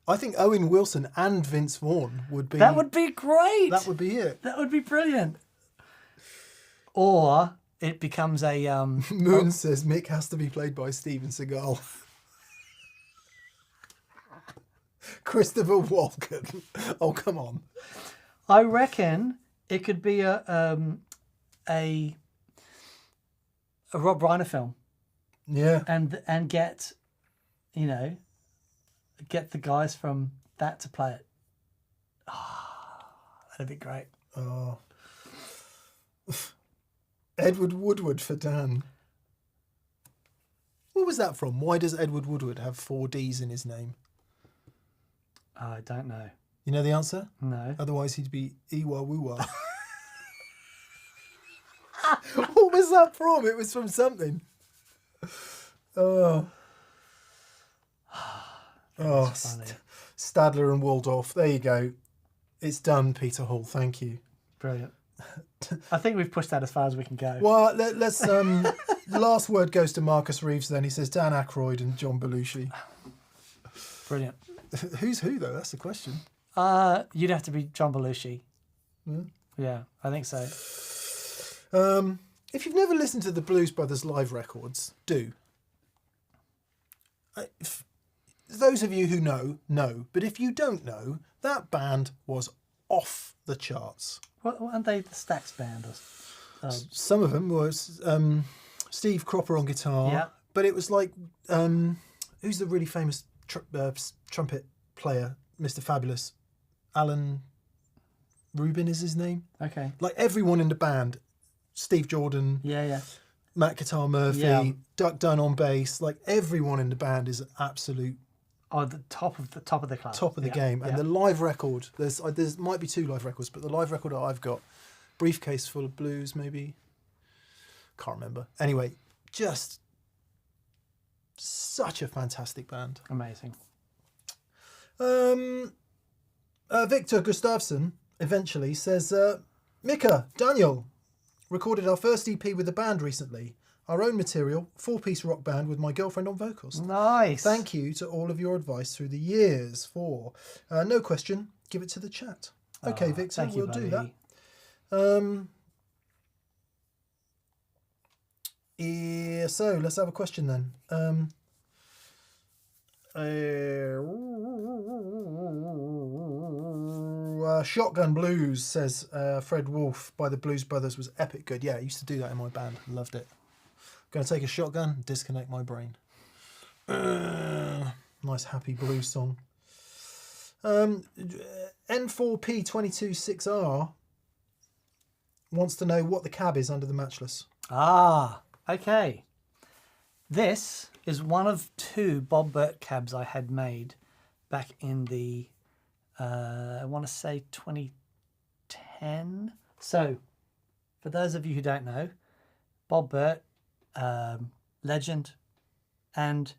I think Owen Wilson and Vince Vaughn would be... That would be great. That would be it. That would be brilliant. Or it becomes a... Moon says Mick has to be played by Steven Seagal. Christopher Walken. Oh, come on. I reckon it could be a Rob Reiner film. Yeah. And get, get the guys from that to play it. That'd be great. Oh. Edward Woodward for Dan. What was that from? Why does Edward Woodward have 4 Ds in his name? I don't know. You know the answer? No. Otherwise he'd be Iwa Wuwa. What was that from? It was from something. Oh. Stadler and Waldorf. There you go. It's done, Peter Hall. Thank you. Brilliant. I think we've pushed that as far as we can go. Well, let's. The last word goes to Marcus Reeves. Then he says Dan Aykroyd and John Belushi. Brilliant. Who's who though? That's the question. You'd have to be John Belushi. Yeah, I think so. If you've never listened to the Blues Brothers live records, do. Those of you who know. But if you don't know, that band was off the charts. Weren't they the Stax band? Some of them was Steve Cropper on guitar. Yeah. But it was like who's the really famous trumpet player, Mr. Fabulous? Alan Rubin is his name. Okay. Like everyone in the band, Steve Jordan, Yeah. Matt Guitar Murphy, Yeah. Duck Dunn on bass, like everyone in the band is an absolute Oh, the top of the class. top of the game. And the live record, there's might be 2 live records, but the live record that I've got, Briefcase Full of Blues, maybe. Can't remember. Anyway, just such a fantastic band. Amazing. Victor Gustafsson eventually says, Mika, Daniel, recorded our first EP with the band recently. Our own material, 4-piece rock band with my girlfriend on vocals. Nice. Thank you to all of your advice through the years. No question, give it to the chat. Okay, Victor, thank you, we'll do buddy. that. Yeah, so let's have a question then. Shotgun Blues, says Fred Wolf by the Blues Brothers, was epic good. Yeah, I used to do that in my band. Loved it. Going to take a shotgun, disconnect my brain. Nice happy blues song. N4P226R wants to know what the cab is under the matchless. Okay. This is one of 2 Bob Burt cabs I had made back in the, I want to say 2010. So, for those of you who don't know, Bob Burt, legend, and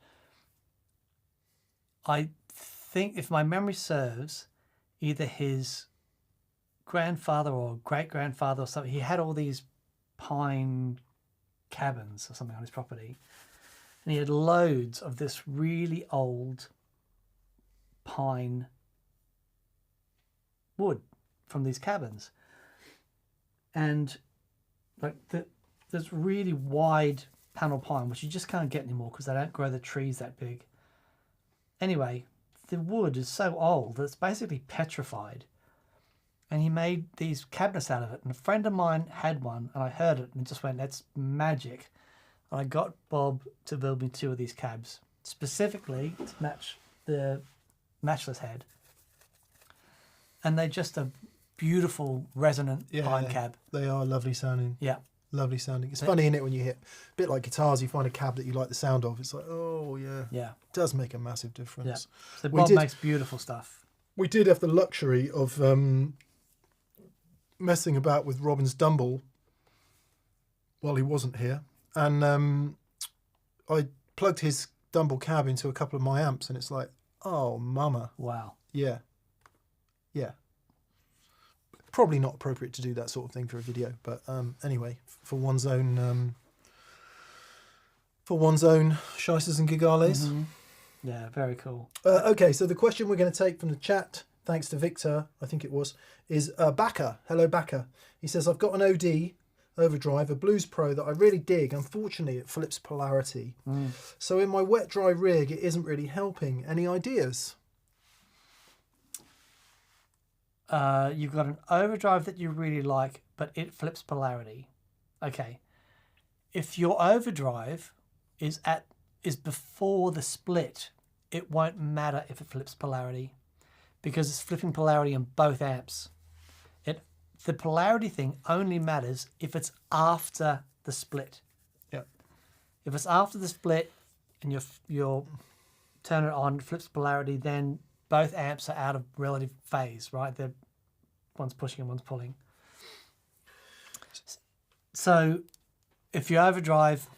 I think, if my memory serves, either his grandfather or great-grandfather or something, he had all these pine cabins or something on his property, and he had loads of this really old pine wood from these cabins, and like there's really wide panel pine, which you just can't get anymore because they don't grow the trees that big. Anyway, the wood is so old that it's basically petrified, and he made these cabinets out of it, and a friend of mine had one, and I heard it and just went, that's magic. And I got Bob to build me 2 of these cabs, specifically to match the matchless head. And they're just a beautiful, resonant pine cab. They are lovely sounding. Yeah. Lovely sounding. It's funny, isn't it, when you hit, a bit like guitars, you find a cab that you like the sound of. It's like, oh, yeah. Yeah. It does make a massive difference. Yeah. So Bob makes beautiful stuff. We did have the luxury of messing about with Robin's Dumble while he wasn't here. And I plugged his Dumble cab into a couple of my amps, and it's like, oh, mama. Wow. Yeah. Yeah. Probably not appropriate to do that sort of thing for a video, but anyway, for one's own shysters and gigales. Mm-hmm. Yeah, very cool. Okay, so the question we're going to take from the chat, thanks to Victor, I think it was, is Backer. Hello, Backer. He says, I've got an OD overdrive, a Blues Pro that I really dig. Unfortunately, it flips polarity. So in my wet dry rig, it isn't really helping. Any ideas? You've got an overdrive that you really like, but it flips polarity. Okay. If your overdrive is before the split, it won't matter if it flips polarity, because it's flipping polarity in both amps. The polarity thing only matters if it's after the split. Yeah. If it's after the split and you're turn it on, flips polarity, then both amps are out of relative phase, right? One's pushing and one's pulling. So if you overdrive,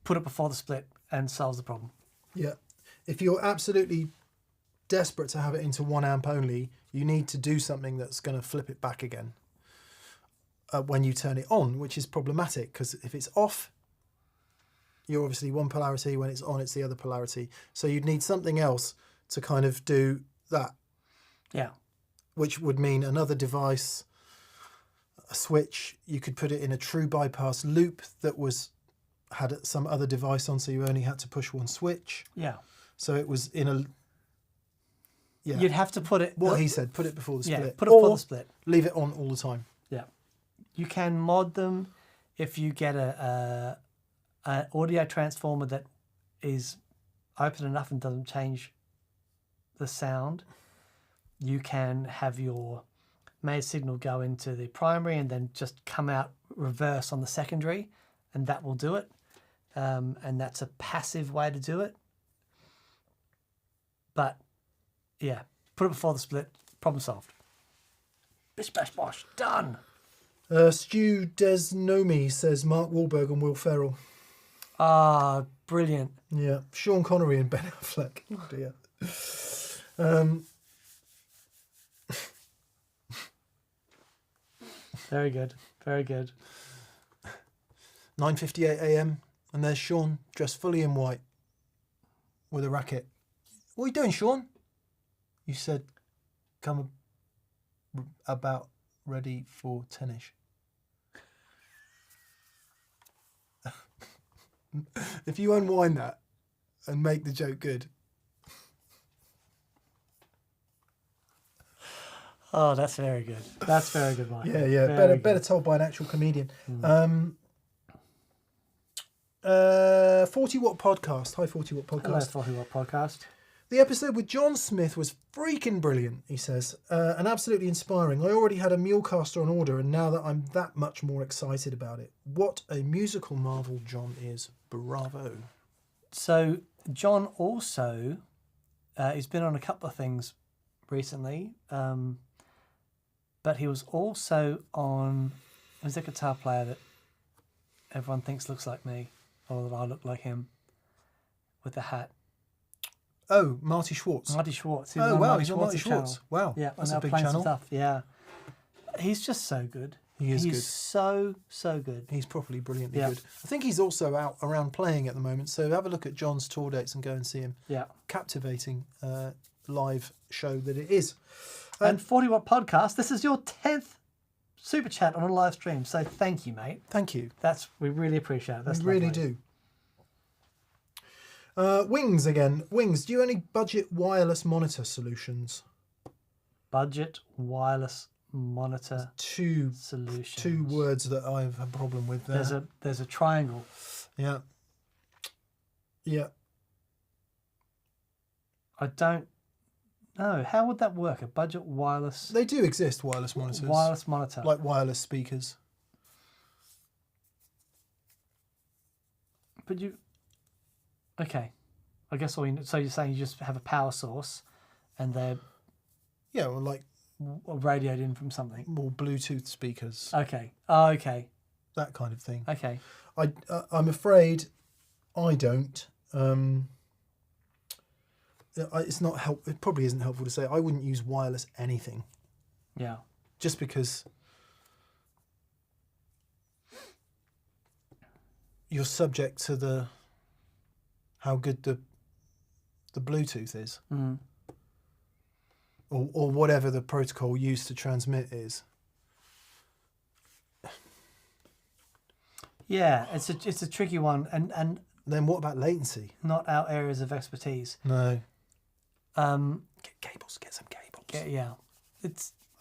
put it before the split and solves the problem. Yeah. If you're absolutely desperate to have it into 1 amp only, you need to do something that's going to flip it back again when you turn it on, which is problematic, because if it's off, you're obviously one polarity. When it's on, it's the other polarity. So you'd need something else to kind of do that. Yeah. Which would mean another device, a switch. You could put it in a true bypass loop that had some other device on, so you only had to push one switch. Yeah. So it was in a... Yeah. You'd have to put it... What he said, put it before the split. Yeah, put it before the split. Leave it on all the time. Yeah. You can mod them if you get an audio transformer that is open enough and doesn't change the sound, you can have your main signal go into the primary and then just come out reverse on the secondary, and that will do it. And that's a passive way to do it. But yeah, put it before the split, problem solved. Bish bash bosh, done. Stu Desnomi says Mark Wahlberg and Will Ferrell. Ah, brilliant. Yeah, Sean Connery and Ben Affleck. Oh dear. 9:58 a.m. and there's Sean dressed fully in white with a racket. What are you doing, Sean? You said come about ready for tennis. If you unwind that and make the joke good. Oh, that's very good. That's very good, Mike. Yeah. Better told by an actual comedian. 40 Watt Podcast. Hi, 40 Watt Podcast. Hello, 40 Watt Podcast. The episode with John Smith was freaking brilliant, he says, and absolutely inspiring. I already had a Mulecaster on order, and now that I'm that much more excited about it. What a musical marvel John is. Bravo. So, John also, he's been on a couple of things recently, but he was also on, who's a guitar player that everyone thinks looks like me, or that I look like him, with the hat. Oh, Marty Schwartz. Marty Schwartz. Oh, wow, he's on Marty Schwartz. Channel. Wow, yeah, that's and a big playing channel. Some stuff. Yeah, he's just so good. He's good. So good. He's properly brilliantly Yeah. good. I think he's also out around playing at the moment, so have a look at John's tour dates and go and see him. Yeah. Captivating live show that it is. And 40 Watt Podcast, this is your 10th super chat on a live stream, so thank you, mate. Thank you. We really appreciate it. That's we really lovely. do. Wings again. Wings, do you have any budget wireless monitor solutions? Budget wireless monitor solutions. Two words that I have a problem with there. There's a triangle. Yeah. I don't know. How would that work? A budget wireless... They do exist, wireless monitors. Wireless monitor. Like wireless speakers. But you... Okay. I guess so you're saying you just have a power source and they're... Yeah, or like... radioed in from something. More Bluetooth speakers. Okay. Oh, okay. That kind of thing. Okay. I'm afraid I don't. It's not help. It probably isn't helpful to say I wouldn't use wireless anything. Yeah. Just because you're subject to how good the Bluetooth is, or whatever the protocol used to transmit is. Yeah, it's a tricky one, and then what about latency? Not our areas of expertise. No. Get cables. Get some cables. Yeah.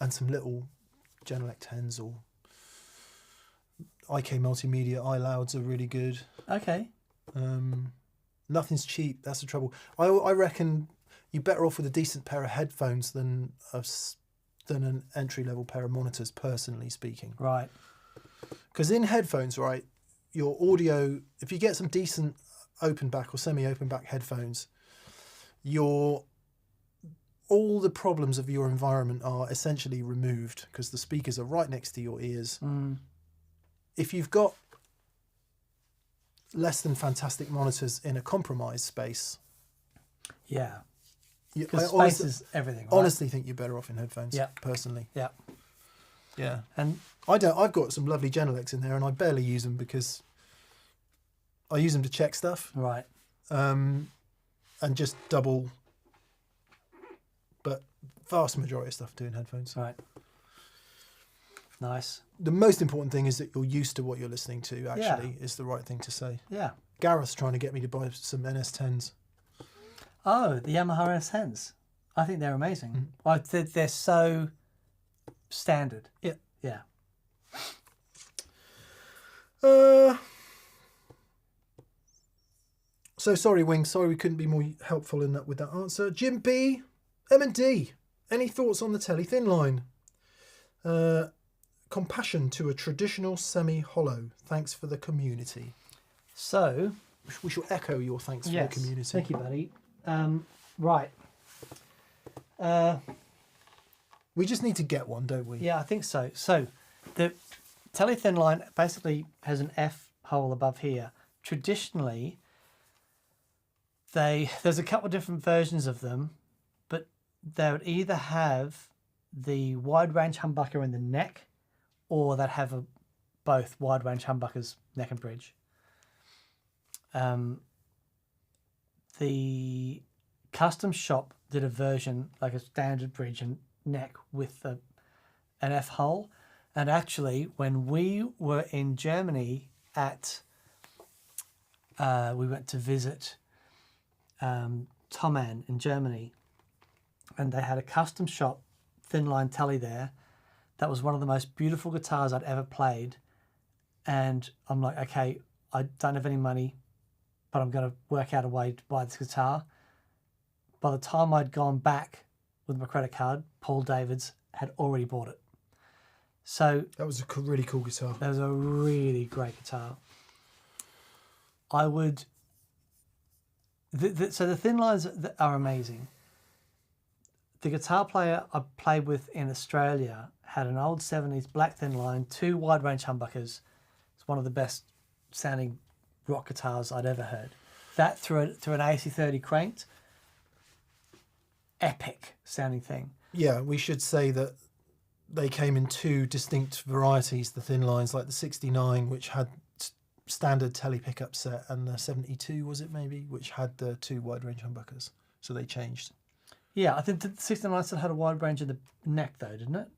And some little Genelec 10s or IK Multimedia iLouds are really good. Okay. Nothing's cheap. That's the trouble. I reckon you're better off with a decent pair of headphones than an entry-level pair of monitors, personally speaking. Right. Because in headphones, right, your audio, if you get some decent open back or semi-open back headphones, all the problems of your environment are essentially removed because the speakers are right next to your ears. If you've got less than fantastic monitors in a compromised space, because space is everything. Right? Honestly, think you're better off in headphones. Yeah. Personally. Yeah. And I've got some lovely Genelecs in there, and I barely use them because I use them to check stuff. Right. And just double. But vast majority of stuff doing headphones. Right. Nice. The most important thing is that you're used to what you're listening to, actually, is the right thing to say. Yeah. Gareth's trying to get me to buy some NS10s. Oh, the Yamaha NS10s. I think they're amazing. They're so standard. Yeah. Yeah. So sorry, Wing. Sorry we couldn't be more helpful in that with that answer. Jim B, M&D. Any thoughts on the telly thin line? Compassion to a traditional semi-hollow. Thanks for the community. So We shall echo your thanks for the community. Thank you, buddy. Right. We just need to get one, don't we? Yeah, I think so. So the telly thin line basically has an F hole above here. Traditionally, there's a couple of different versions of them, but they would either have the wide range humbucker in the neck, or they'd have both wide range humbuckers, neck and bridge. The custom shop did a version like a standard bridge and neck with an F hole, and actually when we were in Germany we went to visit Thomann in Germany, and they had a custom shop thin line telly there. That was one of the most beautiful guitars I'd ever played, and I'm like, okay, I don't have any money, but I'm going to work out a way to buy this guitar. By the time I'd gone back with my credit card, Paul Davids had already bought it. So that was a really cool guitar. That was a really great guitar. I would... so the thin lines are amazing. The guitar player I played with in Australia had an old 70s black thin line, 2 wide range humbuckers. It's one of the best sounding rock guitars I'd ever heard. That through an AC30 cranked, epic sounding thing. Yeah, we should say that they came in 2 distinct varieties, the thin lines, like the 69, which had standard telly pickup set, and the 72, was it maybe, which had the 2 wide range humbuckers. So they changed. Yeah, I think the 69 still had a wide range in the neck though, didn't it?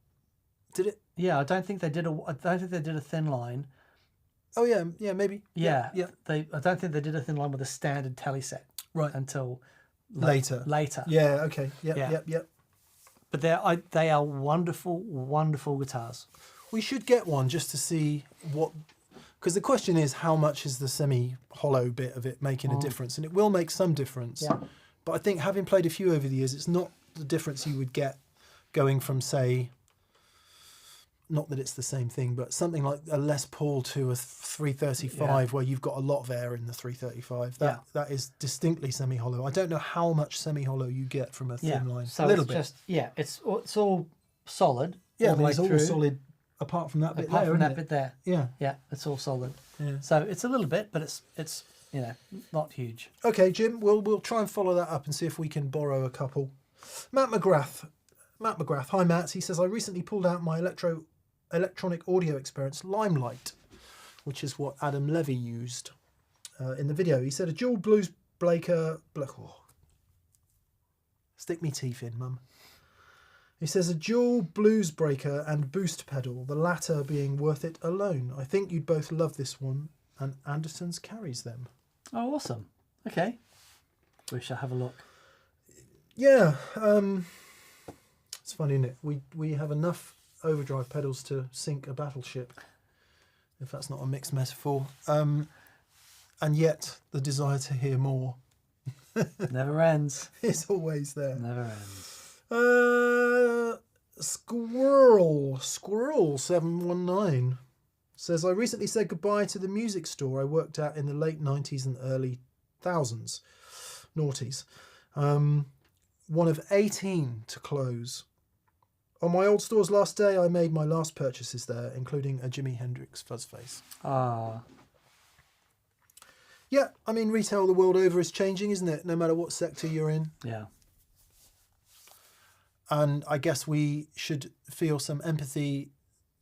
Did it? Yeah, I don't think they did a thin line. Oh yeah, maybe. Yeah. I don't think they did a thin line with a standard telly set. Right. Until later. Yeah, okay. Yep. But they are wonderful, wonderful guitars. We should get one just to see what, because the question is how much is the semi-hollow bit of it making a difference, and it will make some difference. Yeah. But I think having played a few over the years, it's not the difference you would get going from, say, not that it's the same thing, but something like a Les Paul to a 335 where you've got a lot of air in the 335. That is distinctly semi-hollow. I don't know how much semi-hollow you get from a thin line. So a little bit. It's all solid. Yeah, it's all solid apart from that bit there. Apart from that bit there. Yeah. Yeah, it's all solid. Yeah. So it's a little bit, but it's not huge. Okay, Jim, we'll try and follow that up and see if we can borrow a couple. Matt McGrath. Hi, Matt. He says, I recently pulled out my electronic audio experience, Limelight, which is what Adam Levy used in the video. He said a dual blues breaker... Stick me teeth in, Mum. He says a dual blues breaker and boost pedal, the latter being worth it alone. I think you'd both love this one, and Anderson's carries them. Oh, awesome. Okay. We shall have a look. Yeah. It's funny, isn't it? We have enough overdrive pedals to sink a battleship, if that's not a mixed metaphor. And yet the desire to hear more never ends. It's always there. Never ends. Squirrel 719 says, I recently said goodbye to the music store I worked at in the late 90s and early noughties. One of 18 to close. On my old store's last day, I made my last purchases there, including a Jimi Hendrix fuzz face. Yeah, I mean, retail the world over is changing, isn't it? No matter what sector you're in. Yeah. And I guess we should feel some empathy,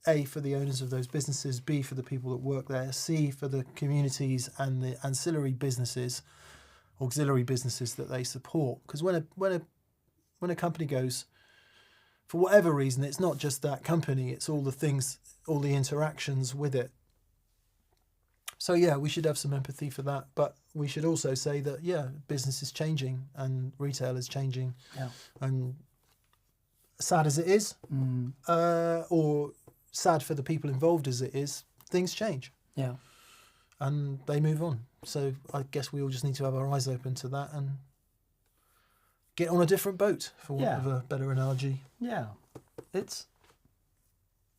A, for the owners of those businesses, B, for the people that work there, C, for the communities and the auxiliary businesses that they support. Because when a company goes, for whatever reason, it's not just that company, it's all the things, all the interactions with it. So yeah, we should have some empathy for that, but we should also say that, yeah, business is changing and retail is changing. Yeah. And sad as it is, or sad for the people involved as it is, things change. Yeah. and they move on. So I guess we all just need to have our eyes open to that and get on a different boat, for want of a better analogy. Yeah,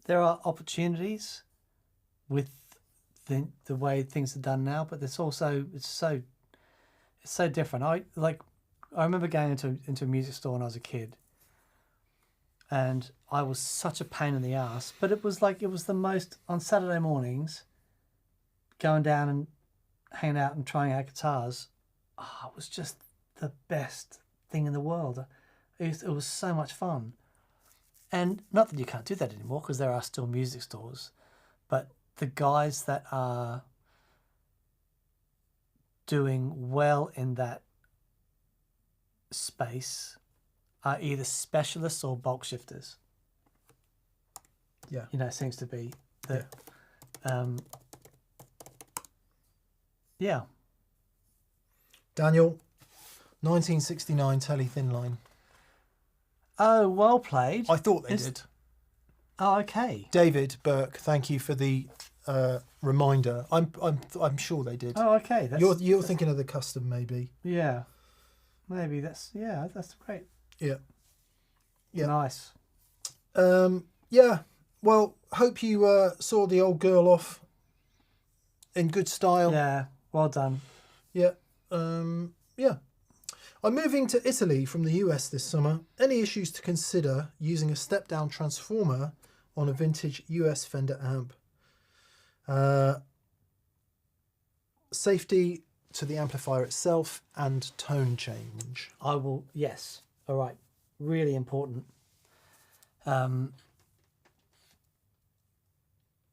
there are opportunities with the way things are done now, but it's so different. I remember going into a music store when I was a kid, and I was such a pain in the ass. But it was the most, on Saturday mornings, going down and hanging out and trying out guitars. Oh, it was just the best thing in the world. It was so much fun. And not that you can't do that anymore, because there are still music stores, but the guys that are doing well in that space are either specialists or bulk shifters. Yeah. It seems to be that. Yeah. Daniel, 1969 Tele Thinline. Oh, well played. I thought they did. Oh, okay. David Burke, thank you for the reminder. I'm sure they did. Oh, okay. You're thinking of the custom, maybe. Yeah. Maybe that's great. Yeah. Yeah. Nice. Yeah. Well, hope you saw the old girl off in good style. Yeah. Well done. Yeah. Yeah. I'm moving to Italy from the US this summer. Any issues to consider using a step-down transformer on a vintage US Fender amp? Safety to the amplifier itself and tone change. I will. Yes. All right. Really important.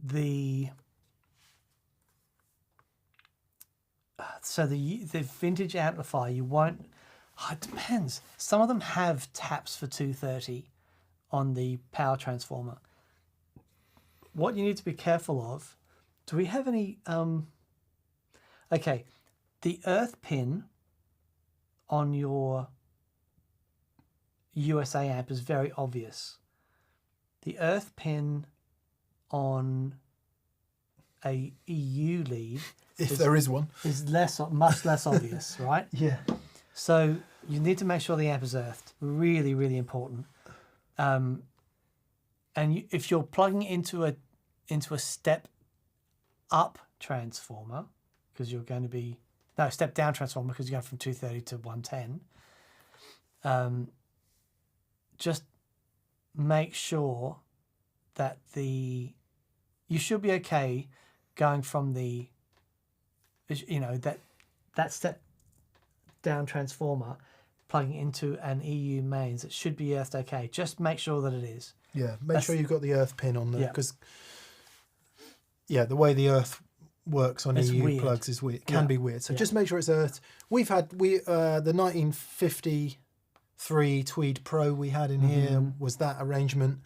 The vintage amplifier, you won't. Oh, it depends. Some of them have taps for 230 on the power transformer. What you need to be careful of. Do we have any? Okay, the earth pin on your USA amp is very obvious. The earth pin on a EU lead, if there is one, is much less obvious, right? Yeah. So you need to make sure the amp is earthed. Really, really important. And if you're plugging into a step up transformer, because you're going to be step down transformer, because you're going from 230 to 110. Just make sure that you should be okay going from that step down transformer plugging into an EU mains. It should be earthed okay. Just make sure that it is. Yeah, make sure you've got the earth pin on there, because the way the earth works on EU weird. Plugs is weird. It can be weird. So just make sure it's earthed. We've had the 1953 Tweed Pro we had in here was that arrangement.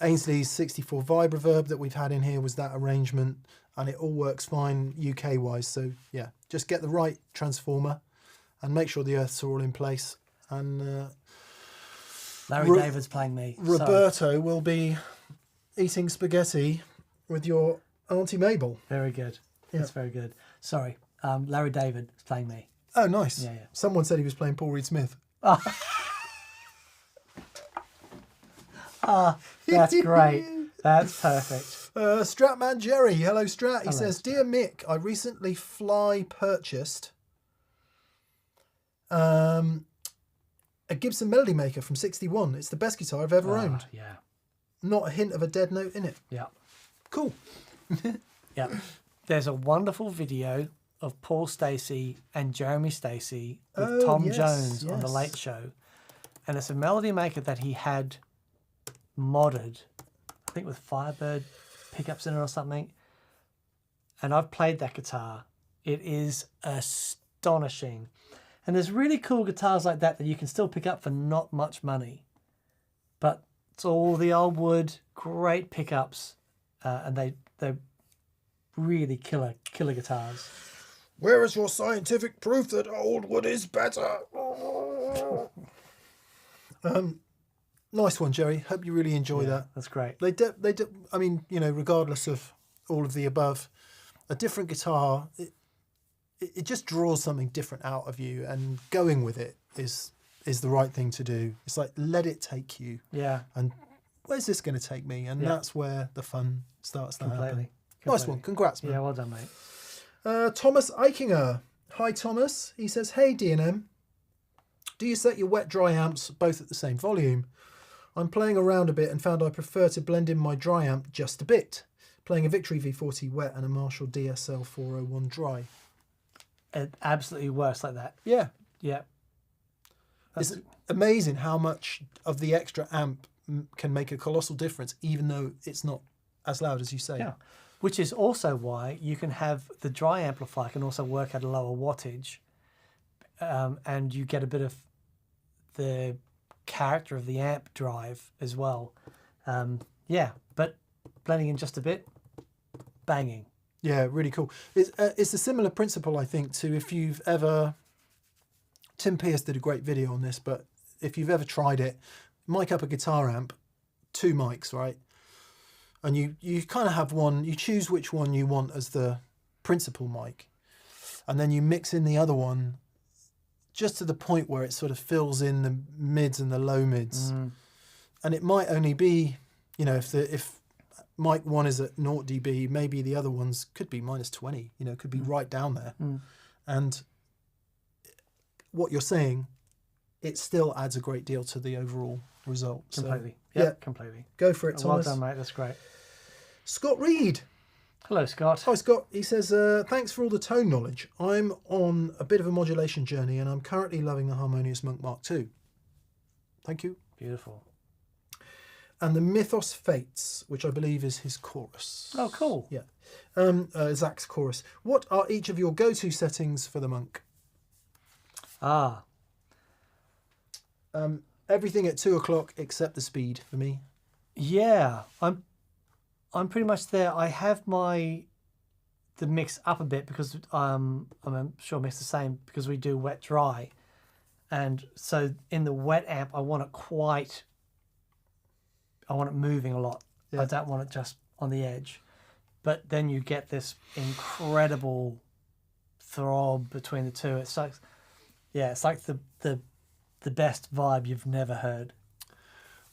Ainsley's 64 Vibroverb that we've had in here was that arrangement, and it all works fine UK wise. So yeah, just get the right transformer and make sure the earths are all in place. And Larry David's playing me. Roberto will be eating spaghetti with your Auntie Mabel. Very good. Yeah. That's very good. Sorry, Larry David is playing me. Oh, nice. Yeah. Someone said he was playing Paul Reed Smith. That's great. That's perfect. Stratman Jerry. Hello, Strat. He says, Dear Mick, I recently purchased a Gibson Melody Maker from 61. It's the best guitar I've ever owned. Yeah. Not a hint of a dead note in it. Yeah. Cool. Yeah. There's a wonderful video of Paul Stacey and Jeremy Stacey with Tom Jones on The Late Show. And it's a Melody Maker that he had modded, I think with Firebird pickups in it or something. And I've played that guitar. It is astonishing. And there's really cool guitars like that you can still pick up for not much money. But it's all the old wood, great pickups, and they're really killer guitars. Where is your scientific proof that old wood is better? Nice one, Jerry. Hope you really enjoy that. That's great. I mean, regardless of all of the above, a different guitar, it just draws something different out of you, and going with it is the right thing to do. It's like, let it take you. Yeah. And where's this going to take me? And that's where the fun starts to happen. Nice one. Congrats, man. Yeah, well done, mate. Thomas Eichinger. Hi, Thomas. He says, hey, D&M. Do you set your wet-dry amps both at the same volume? I'm playing around a bit and found I prefer to blend in my dry amp just a bit. Playing a Victory V40 wet and a Marshall DSL 401 dry. It absolutely works like that. Yeah. Yeah. It's amazing how much of the extra amp can make a colossal difference, even though it's not as loud as you say. Yeah. Which is also why you can have the dry amplifier can also work at a lower wattage, and you get a bit of the character of the amp drive as well. Yeah, but blending in just a bit, banging. Yeah, really cool. It's a similar principle, I think, to if you've ever... Tim Pierce did a great video on this, but if you've ever tried it, mic up a guitar amp, 2 mics, right? And you kind of have one, you choose which one you want as the principal mic. And then you mix in the other one just to the point where it sort of fills in the mids and the low mids. And it might only be, you know, if mic 1 is at 0 dB, maybe the other ones could be -20, you know, could be right down there. And what you're saying, it still adds a great deal to the overall result. Completely. So, yeah, completely. Go for it, Thomas. Well done, mate. That's great. Scott Reed. Hello, Scott. Hi, Scott. He says, thanks for all the tone knowledge. I'm on a bit of a modulation journey and I'm currently loving the Harmonious Monk Mark II. Thank you. Beautiful. And the Mythos Fates, which I believe is his chorus. Oh, cool. Yeah. Zach's chorus. What are each of your go-to settings for the Monk? Everything at 2 o'clock except the speed for me. Yeah, I'm pretty much there. I have the mix up a bit because I'm sure mix the same because we do wet dry, and so in the wet amp I want it moving a lot. I don't want it just on the edge, but then you get this incredible throb between the two. It's like, it's like the best vibe you've never heard.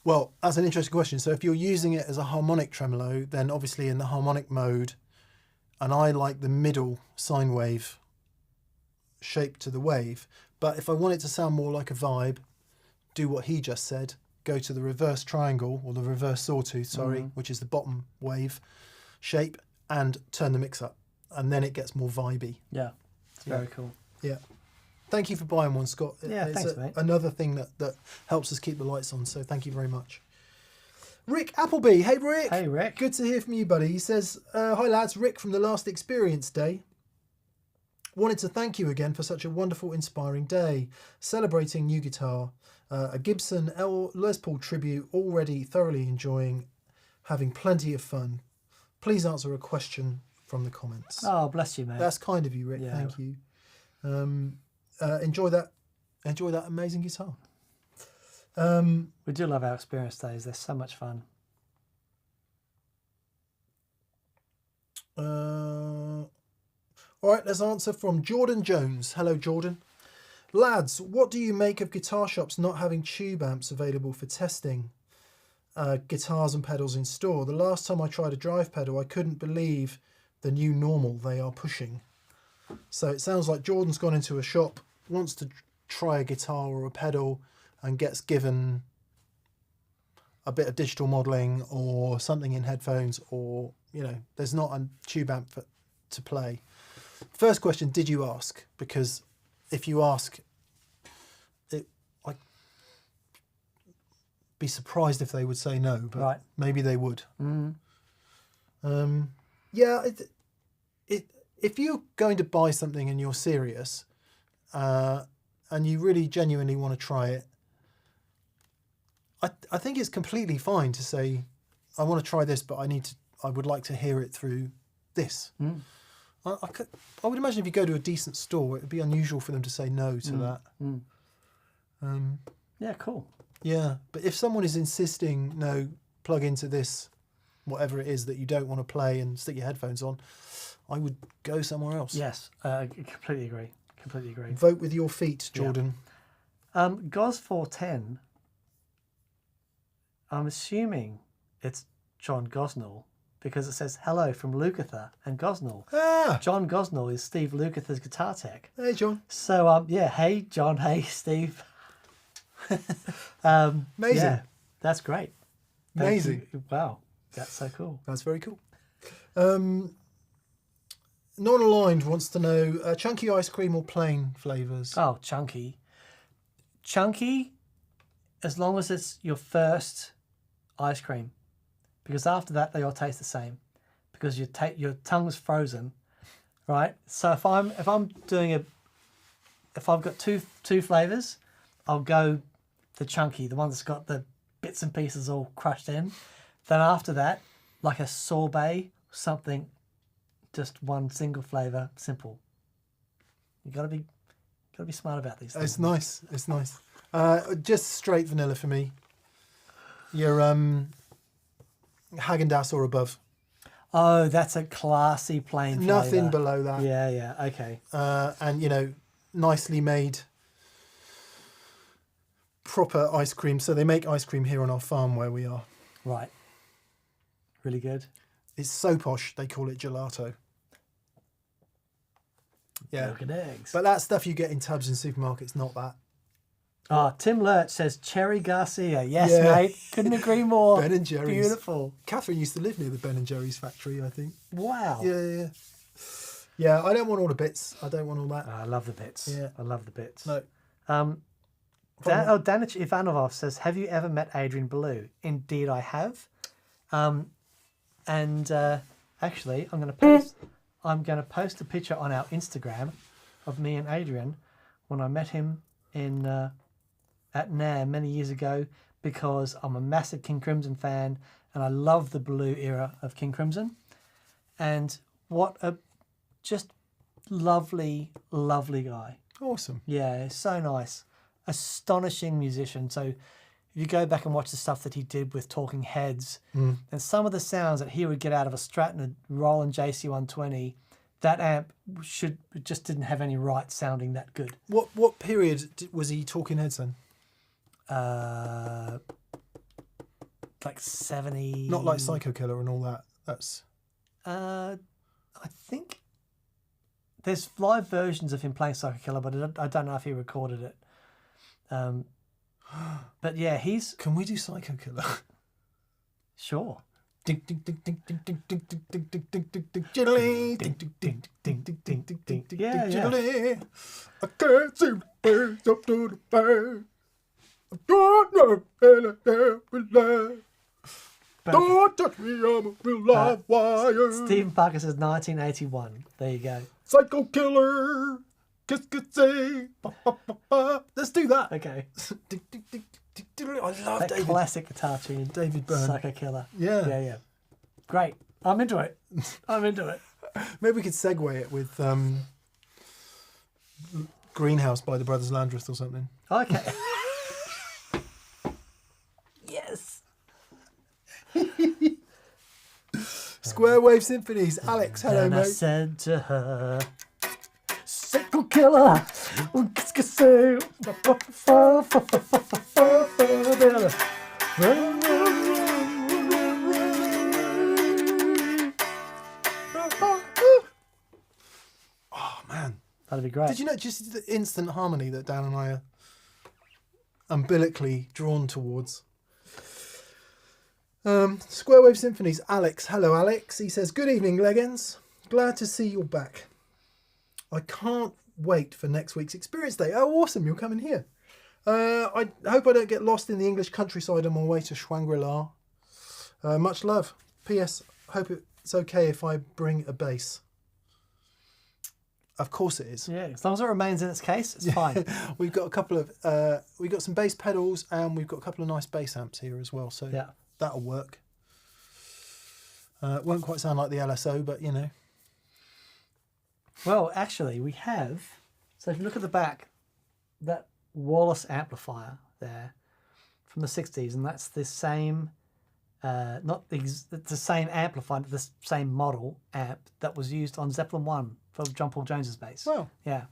Well, that's an interesting question. So if you're using it as a harmonic tremolo, then obviously in the harmonic mode, and I like the middle sine wave shape to the wave, but if I want it to sound more like a vibe, do what he just said, go to the reverse triangle, or the reverse sawtooth, sorry, which is the bottom wave shape, and turn the mix up, and then it gets more vibey. Yeah, it's very cool. Yeah. Thank you for buying one, Scott. Yeah, it's thanks, mate. Another thing that helps us keep the lights on, so thank you very much. Rick Appleby. Hey, Rick. Hey, Rick. Good to hear from you, buddy. He says, hi, lads. Rick from the Last Experience Day. Wanted to thank you again for such a wonderful, inspiring day. Celebrating new guitar. A Gibson Les Paul tribute. Already thoroughly enjoying. Having plenty of fun. Please answer a question from the comments. Oh, bless you, mate. That's kind of you, Rick. Yeah. Thank you. Enjoy that amazing guitar. We do love our experience days. They're so much fun. All right, let's answer from Jordan Jones. Hello, Jordan. Lads, what do you make of guitar shops not having tube amps available for testing guitars and pedals in store? The last time I tried a drive pedal, I couldn't believe the new normal they are pushing. So it sounds like Jordan's gone into a shop, wants to try a guitar or a pedal, and gets given a bit of digital modelling or something in headphones, or, you know, there's not a tube amp to play. First question, did you ask? Because if you ask, I'd be surprised if they would say no, but maybe they would. Yeah, if you're going to buy something and you're serious, and you really genuinely want to try it, I think it's completely fine to say, I want to try this, but I would like to hear it through this. I would imagine if you go to a decent store, it would be unusual for them to say no to that. Yeah, cool. Yeah, but if someone is insisting, no, plug into this, whatever it is that you don't want to play and stick your headphones on, I would go somewhere else. Yes, completely agree. Completely agree. Vote with your feet, Jordan. Gos410, I'm assuming it's John Gosnell because it says hello from Lukather and Gosnell. Ah, John Gosnell is Steve Lukather's guitar tech. hey, John. So, yeah, hey, John, hey, Steve. Amazing. Yeah, that's great. Thank Amazing. you. Wow, that's so cool. That's very cool. Non-aligned wants to know chunky ice cream or plain flavours. Oh, chunky. Chunky, as long as it's your first ice cream, because after that they all taste the same, because your tongue's frozen, right? So if I've got two flavors, I'll go the chunky, the one that's got the bits and pieces all crushed in. Then after that, like a sorbet, something, just one single flavor, simple. You gotta be smart about these things. It's nice. It's nice. Just straight vanilla for me. Your Häagen-Dazs or above. Oh, that's a classy plain flavour. Nothing below that. Yeah, okay. And nicely made proper ice cream. So they make ice cream here on our farm where we are. Right. Really good. It's so posh they call it gelato. Yeah. Milk and eggs. But that stuff you get in tubs in supermarkets, not that. Tim Lurch says Cherry Garcia. Yes, Yeah. mate. Couldn't agree more. Ben and Jerry's. Beautiful. Catherine used to live near the Ben and Jerry's factory, I think. Wow. Yeah. Yeah, I don't want all the bits. I don't want all that. I love the bits. Yeah. I love the bits. No. Danich Ivanov says, have you ever met Adrian Ballou? Indeed, I have. Actually, I'm going to post a picture on our Instagram of me and Adrian when I met him at NAMM many years ago, because I'm a massive King Crimson fan and I love the Ballou era of King Crimson. And what a just lovely, lovely guy. Awesome. Yeah, so nice. Astonishing musician. So if you go back and watch the stuff that he did with Talking Heads, and some of the sounds that he would get out of a Stratton Roland JC120, that amp just didn't have any right sounding that good. What period was he Talking Heads then? Like 70. Not like Psycho Killer and all that. That's. I think there's live versions of him playing Psycho Killer, but I don't know if he recorded it. But yeah, he's. Can we do Psycho Killer? Sure. Ding ding ding ding ding ding ding ding ding ding ding ding ding jiggly ding ding ding ding ding ding ding ding ding Yeah, yeah. jiggly. I can't see the birds up to the bird. I don't know anything with love. Don't touch me, I'm a real live wire. Stephen Parker says 1981. There you go. Psycho Killer. Kiss, kiss, say. Ba, ba, ba, ba. Let's do that. Okay. Ding, ding, ding, ding, ding. I love That David. classic guitar tune. David Byrne. Psycho Killer. Yeah. Yeah. Great. I'm into it. Maybe we could segue it with Greenhouse by the Brothers Landreth or something. Okay. Yes. Square Wave Symphonies. Alex, hello, And I mate. said to her, Psycho Killer. Say, Oh, man. that'd be great. Did you know just the instant harmony that Dan and I are umbilically drawn towards? Square Wave Symphonies. Alex. Hello, Alex. He says, good evening, Leggins. Glad to see you're back. I can't wait for next week's Experience Day. Oh, awesome. You're coming here. I hope I don't get lost in the English countryside on my way to Shangri-La. Much love. P.S. Hope it's okay if I bring a bass. Of course it is. Yeah, as long as it remains in its case, it's fine. We've got a couple of we've got some bass pedals and we've got a couple of nice bass amps here as well, so Yeah. that'll work. Won't quite sound like the LSO, but you know. Well, actually, we have. So if you look at the back, that Wallace amplifier there from the 60s, and that's the same not the same amplifier, the same model amp that was used on Zeppelin 1 for John Paul Jones's bass. Wow. Yeah.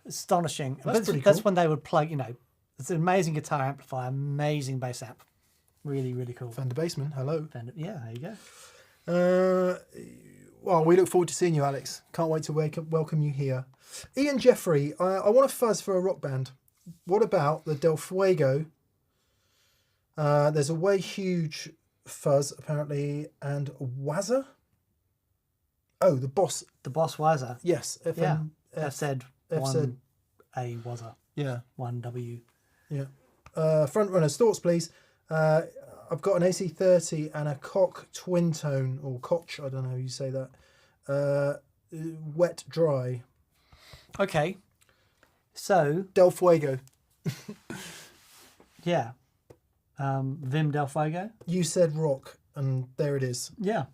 Astonishing. That's pretty That's cool. when they would plug, it's an amazing guitar amplifier, amazing bass amp. Really, really cool. Fender Bassman, hello. Yeah, there you go. Well, we look forward to seeing you, Alex. Can't wait to welcome you here. Ian Jeffrey, I want a fuzz for a rock band. What about the Del Fuego? There's a way huge fuzz, apparently, and Wazza? Oh, the Boss. The Boss Wazza. Yes. Yeah. I've said FZ. 1A Wazza. Yeah. 1W. Yeah. Front runners, thoughts, please. I've got an AC30 and a Koch twin tone, or Koch, I don't know how you say that. Wet, dry. Okay. So. Del Fuego. Yeah. Vim Del Fuego. You said rock, and there it is. Yeah.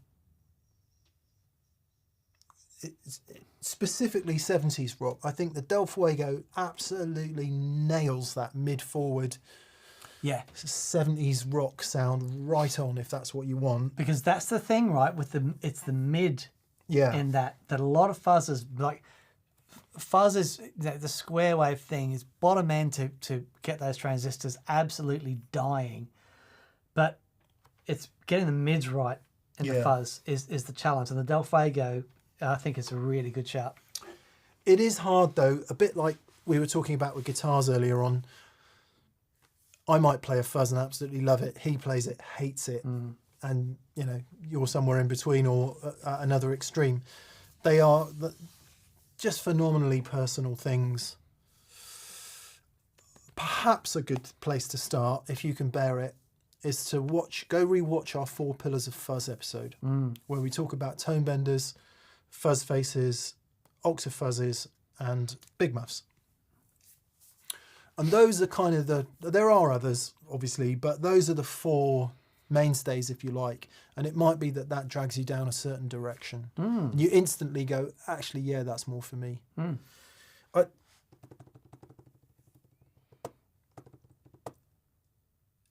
It's specifically 70s rock. I think the Del Fuego absolutely nails that mid-forward 70s rock sound right on, if that's what you want. Because that's the thing, right? It's the mid in that a lot of fuzzes, like fuzz is the square wave thing is bottom end to get those transistors absolutely dying. But it's getting the mids right in the fuzz is the challenge. And the Del Fuego, I think it's a really good shout. It is hard though, a bit like we were talking about with guitars earlier on. I might play a fuzz and absolutely love it. He plays it, hates it. And, you're somewhere in between or at another extreme. They are just phenomenally personal things. Perhaps a good place to start, if you can bear it, is to go rewatch our 4 Pillars of Fuzz episode, where we talk about tone benders, fuzz faces, octafuzzes, and big muffs. And those are kind of there are others, obviously, but those are the 4 mainstays, if you like. And it might be that drags you down a certain direction. You instantly go, actually, yeah, that's more for me.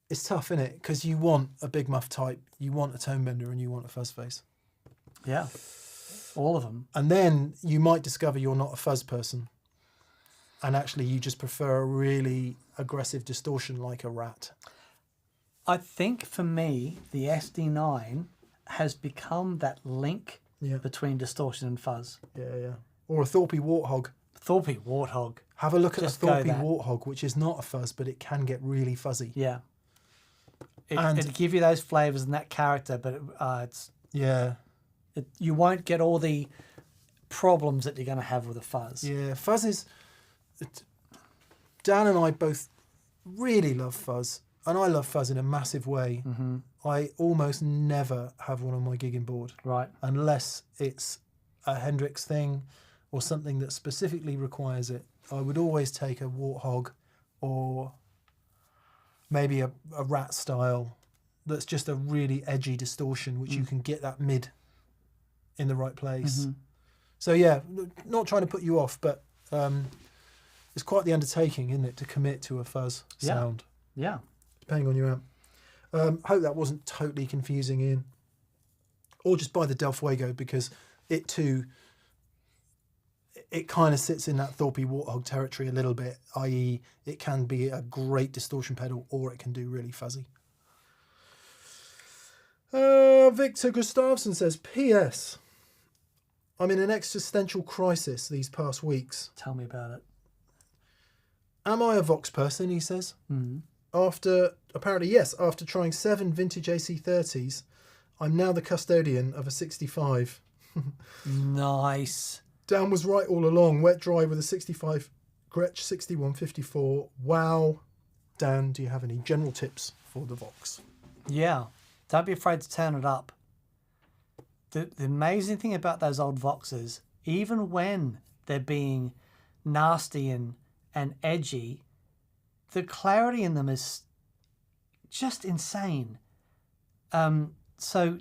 It's tough, isn't it? Because you want a big muff type, you want a tone bender, and you want a fuzz face. Yeah, all of them. And then you might discover you're not a fuzz person. And actually you just prefer a really aggressive distortion like a Rat. I think for me, the SD9 has become that link between distortion and fuzz. Yeah. Or a Thorpe Warthog. Thorpe Warthog. Have a look at a Thorpe Warthog, which is not a fuzz, but it can get really fuzzy. Yeah. It'll give you those flavours and that character, but it's... Yeah. You won't get all the problems that you're going to have with a fuzz. Yeah, fuzz is... Dan and I both really love fuzz, and I love fuzz in a massive way. I almost never have one on my gigging board, right? Unless it's a Hendrix thing or something that specifically requires it. I would always take a Warthog or maybe a Rat style that's just a really edgy distortion, which you can get that mid in the right place. So yeah, not trying to put you off, but it's quite the undertaking, isn't it, to commit to a fuzz sound. Yeah. Depending on your amp. Hope that wasn't totally confusing, Ian. Or just by the Del Fuego, because it too, it kind of sits in that Thorpe Warthog territory a little bit, i.e. it can be a great distortion pedal or it can do really fuzzy. Victor Gustafsson says, P.S. I'm in an existential crisis these past weeks. Tell me about it. Am I a Vox person, he says. After trying 7 vintage AC30s, I'm now the custodian of a 65. Nice. Dan was right all along. Wet dry with a 65 Gretsch 6154. Wow. Dan, do you have any general tips for the Vox? Yeah. Don't be afraid to turn it up. The amazing thing about those old Voxes, even when they're being nasty and edgy, the clarity in them is just insane. So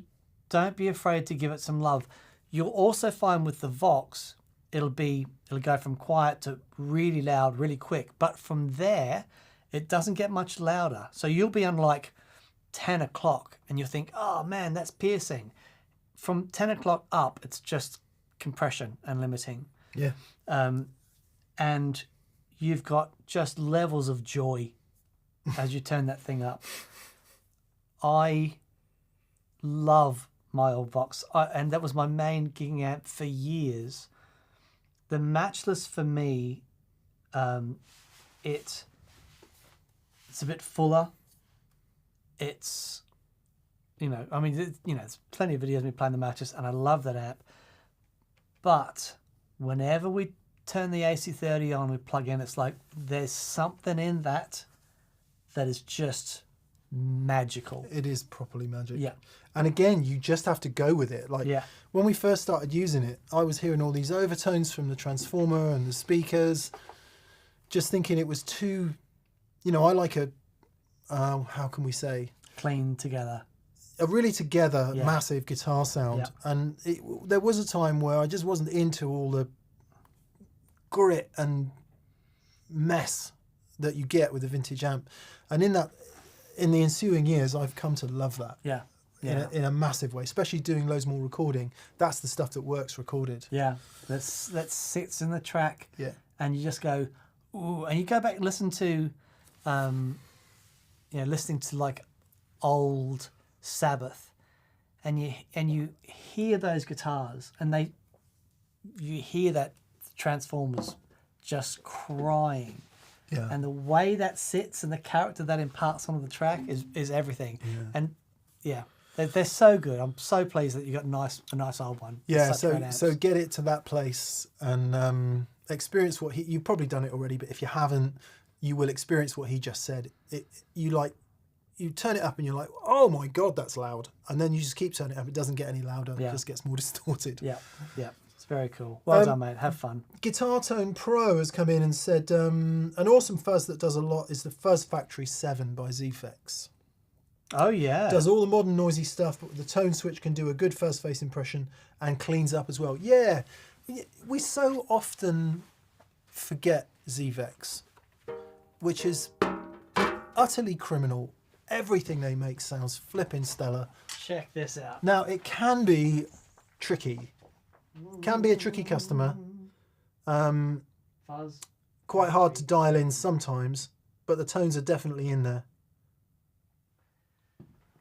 don't be afraid to give it some love. You'll also find with the Vox, it'll go from quiet to really loud, really quick. But from there, it doesn't get much louder. So you'll be on like 10 o'clock and you think, oh man, that's piercing. From 10 o'clock up, it's just compression and limiting. Yeah. And you've got just levels of joy as you turn that thing up. I love my old Vox, and that was my main gigging amp for years. The Matchless for me, it's a bit fuller. It's, I mean, there's plenty of videos of me playing the Matchless, and I love that amp. But whenever we turn the AC30 on, we plug in, it's like there's something in that is just magical. It is properly magic. Yeah. And again, you just have to go with it. Like Yeah. when we first started using it, I was hearing all these overtones from the transformer and the speakers, just thinking it was too, I like how can we say? Clean together. A really together, massive guitar sound. Yeah. And there was a time where I just wasn't into all the grit and mess that you get with a vintage amp. And in the ensuing years, I've come to love that. Yeah. In a massive way, especially doing loads more recording. That's the stuff that works recorded. Yeah, that sits in the track. Yeah, and you just go, ooh, and you go back and listen to, listening to like old Sabbath, and you hear those guitars, and you hear that Transformers just crying. Yeah, And the way that sits and the character that imparts onto the track is everything. Yeah. And yeah. They're so good. I'm so pleased that you got a nice old one. Yeah, so get it to that place and experience what you've probably done it already, but if you haven't, you will experience what he just said. You turn it up and you're like, oh my God, that's loud. And then you just keep turning it up. It doesn't get any louder. Yeah. It just gets more distorted. Yeah. It's very cool. Well done, mate. Have fun. Guitar Tone Pro has come in and said, an awesome fuzz that does a lot is the Fuzz Factory 7 by Zfx. Oh, yeah. Does all the modern noisy stuff, but the tone switch can do a good first face impression and cleans up as well. Yeah, we so often forget Zfx, which is utterly criminal. Everything they make sounds flipping stellar. Check this out. Now, it can be tricky. Can be a tricky customer. Fuzz. Quite hard to dial in sometimes, but the tones are definitely in there.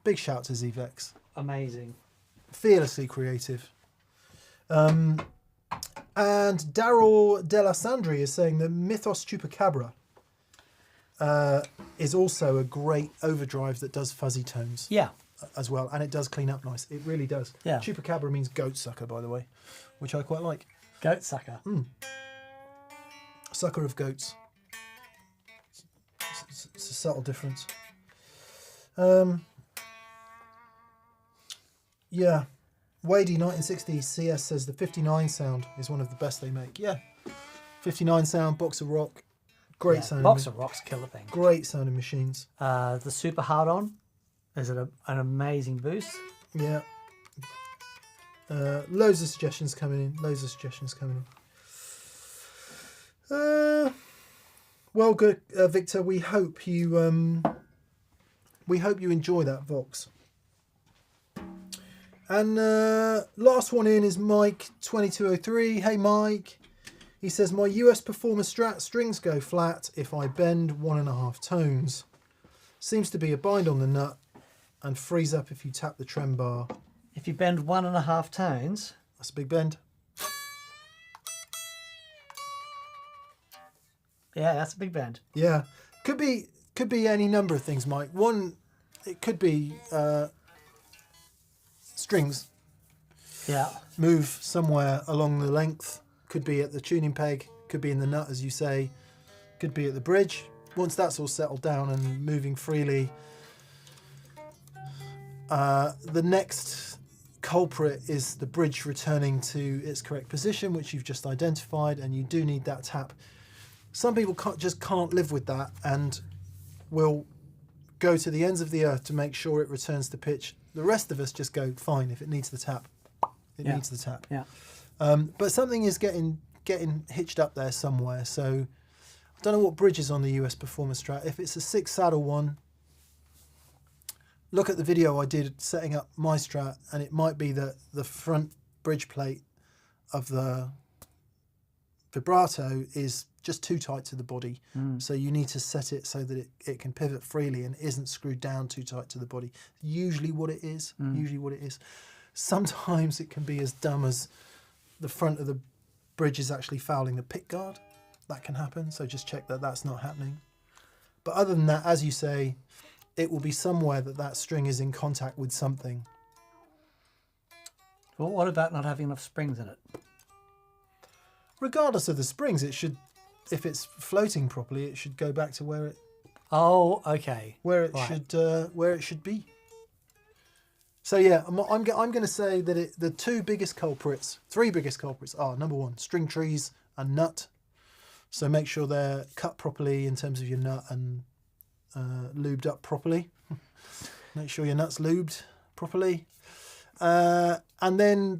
Big shout to Zfx. Amazing. Fearlessly creative. And Daryl Delasandri is saying that Mythos Chupacabra is also a great overdrive that does fuzzy tones. Yeah. As well, and it does clean up nice. It really does. Yeah. Chupacabra means goat sucker, by the way, which I quite like. Goat sucker. Sucker of goats. It's a subtle difference. Yeah, Wadey 1960 CS says the 59 sound is one of the best they make. Yeah, 59 sound, Box of Rock, great sound. Box of Rock's killer thing. Great sounding machines. The Super Hard On is an amazing boost. Yeah. Loads of suggestions coming in. Well, good, Victor. We hope you enjoy that Vox. And last one in is Mike 2203. Hey Mike, he says my US Performer Strat strings go flat if I bend 1.5 tones. Seems to be a bind on the nut and freeze up if you tap the trem bar. If you bend 1.5 tones, that's a big bend. Yeah, that's a big bend. Yeah, could be any number of things, Mike. One, it could be strings. Yeah. Move somewhere along the length. Could be at the tuning peg. Could be in the nut, as you say. Could be at the bridge. Once that's all settled down and moving freely, the next culprit is the bridge returning to its correct position, which you've just identified, and you do need that tap. Some people just can't live with that and will go to the ends of the earth to make sure it returns to pitch. The rest of us just go, fine, if it needs the tap, it needs the tap. Yeah. But something is getting hitched up there somewhere. So I don't know what bridge is on the US Performer Strat. If it's a 6 saddle one, look at the video I did setting up my Strat, and it might be that the front bridge plate of the vibrato is just too tight to the body. So you need to set it so that it can pivot freely and isn't screwed down too tight to the body. Usually what it is. Sometimes it can be as dumb as the front of the bridge is actually fouling the pick guard. That can happen, so just check that that's not happening. But other than that, as you say, it will be somewhere that string is in contact with something. Well, what about not having enough springs in it? Regardless of the springs, it should, if it's floating properly, it should go back to where it. Oh, okay. Where it should be. So yeah, I'm going to say that the three biggest culprits are, number one, string trees and nut. So make sure they're cut properly in terms of your nut and lubed up properly. Make sure your nut's lubed properly. And then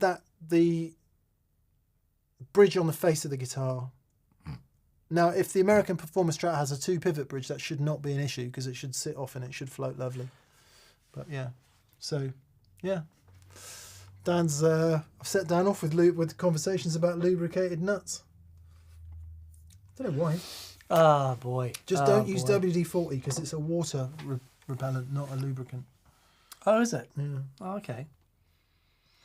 the bridge on the face of the guitar. Now, if the American Performer Strat has a 2-pivot bridge, that should not be an issue because it should sit off and it should float lovely. But yeah, so yeah. Dan's I've set Dan off with conversations about lubricated nuts. I don't know why. Ah, boy. Just don't use WD-40 because it's a water repellent, not a lubricant. Oh, is it? Yeah. Oh, okay.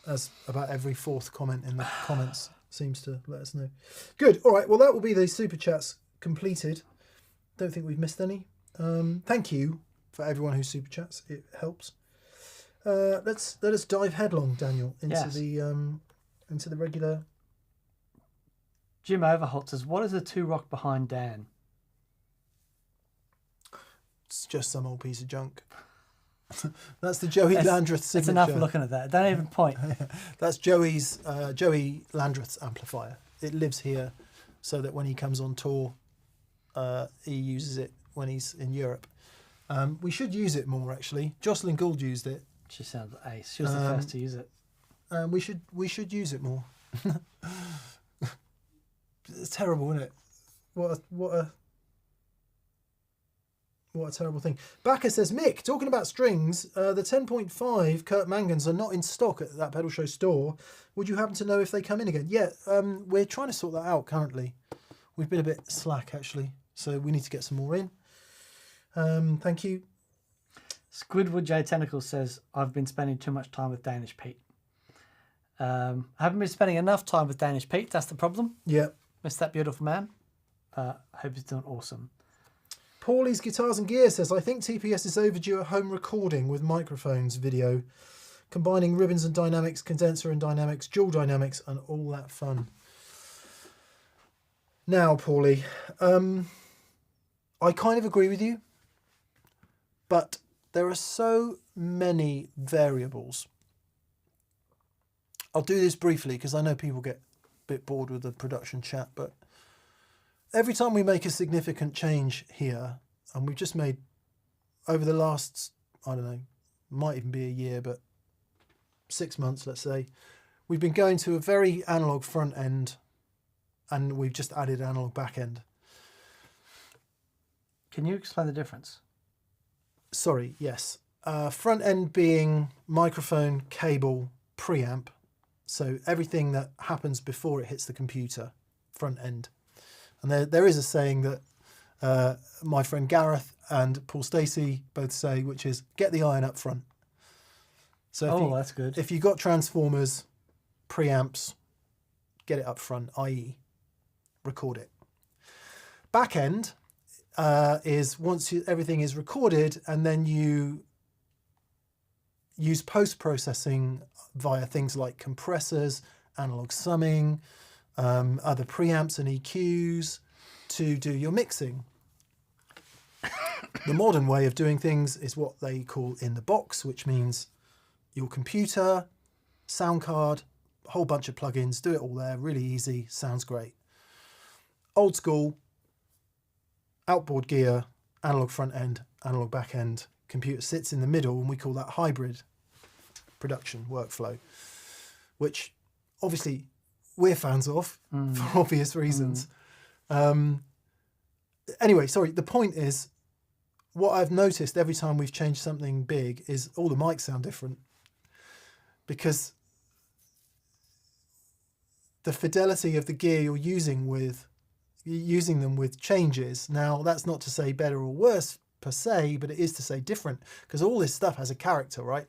As about every fourth comment in the comments seems to let us know. Good. All right. Well, that will be the super chats completed. Don't think we've missed any. Thank you for everyone who super chats. It helps. Let us dive headlong, Daniel, into the regular. Jim Overholt says, "What is the 2 rock behind Dan?" It's just some old piece of junk. That's the Joey Landreth signature. It's enough looking at that. Don't even point. That's Joey Landreth's amplifier. It lives here so that when he comes on tour, he uses it when he's in Europe. We should use it more, actually. Jocelyn Gould used it. She sounds ace. She was the first to use it. We should use it more. It's terrible, isn't it? What a terrible thing. Backer says, Mick, talking about strings, the 10.5 Kurt Mangans are not in stock at that Pedal Show store. Would you happen to know if they come in again? Yeah, we're trying to sort that out currently. We've been a bit slack, actually, so we need to get some more in. Thank you. Squidward J Tentacles says, I've been spending too much time with Danish Pete. I haven't been spending enough time with Danish Pete. That's the problem. Yeah. Miss that beautiful man. Hope he's doing awesome. Paulie's Guitars and Gear says, I think TPS is overdue a home recording with microphones video, combining ribbons and dynamics, condenser and dynamics, dual dynamics, and all that fun. Now, Paulie, I kind of agree with you, but there are so many variables. I'll do this briefly because I know people get a bit bored with the production chat, but every time we make a significant change here, and we've just made over the last, I don't know, might even be a year, but 6 months, let's say, we've been going to a very analog front end and we've just added analog back end. Can you explain the difference? Sorry, yes. Front end being microphone, cable, preamp. So everything that happens before it hits the computer, front end. And there is a saying that my friend Gareth and Paul Stacey both say, which is get the iron up front. So that's good. If you've got transformers, preamps, get it up front, i.e. record it. Back end is once everything is recorded and then you use post-processing via things like compressors, analog summing, other preamps and EQs to do your mixing. The modern way of doing things is what they call in the box, which means your computer, sound card, a whole bunch of plugins, do it all there, really easy, sounds great. Old school, outboard gear, analog front end, analog back end, computer sits in the middle, and we call that hybrid production workflow, which obviously we're fans of for obvious reasons. Anyway, sorry, the point is what I've noticed every time we've changed something big is all the mics sound different, because the fidelity of the gear you're using them with changes. Now, that's not to say better or worse per se, but it is to say different, because all this stuff has a character, right?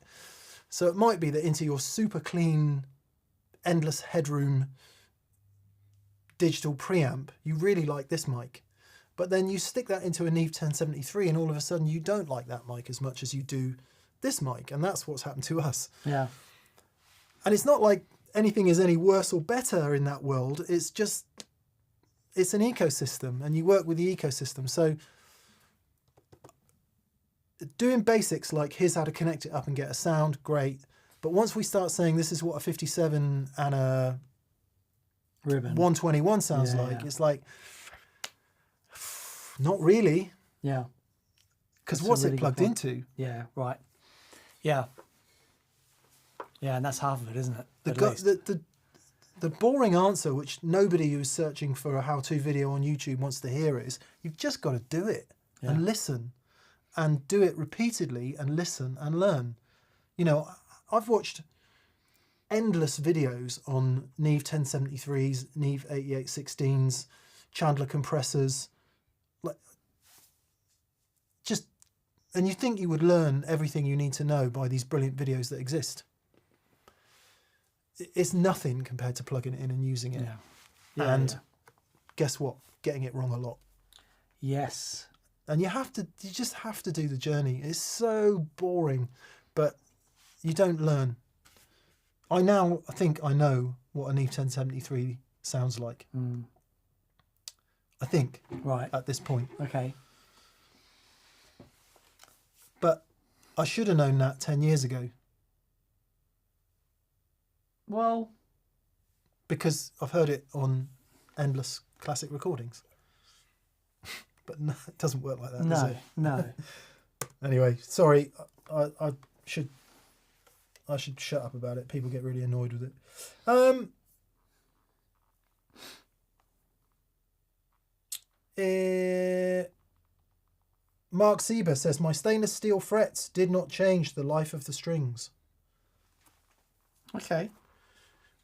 So it might be that into your super clean, endless headroom digital preamp, you really like this mic, but then you stick that into a Neve 1073 and all of a sudden you don't like that mic as much as you do this mic, and that's what's happened to us. Yeah. And it's not like anything is any worse or better in that world. It's just, it's an ecosystem, and you work with the ecosystem. So doing basics like here's how to connect it up and get a sound, great. But once we start saying this is what a 57 and a Ribbon. 121 sounds like, it's like, not really. Yeah. Because what's really it plugged into? Yeah, right. Yeah. Yeah, and that's half of it, isn't it? The boring answer, which nobody who's searching for a how-to video on YouTube wants to hear, is you've just got to do it and listen, and do it repeatedly and listen and learn. You know, I've watched endless videos on Neve 1073s, Neve 8816s, Chandler compressors, like just, and you think you would learn everything you need to know by these brilliant videos that exist. It's nothing compared to plugging it in and using it. And guess what? Getting it wrong a lot. Yes. And you just have to do the journey. It's so boring, but you don't learn. I think I know what a Neve 1073 sounds like. I think. Right. At this point. Okay. But I should have known that 10 years ago. Well, because I've heard it on endless classic recordings. But no, it doesn't work like that, does it? No. Anyway, sorry. I should shut up about it. People get really annoyed with it. Mark Sieber says, my stainless steel frets did not change the life of the strings. Okay.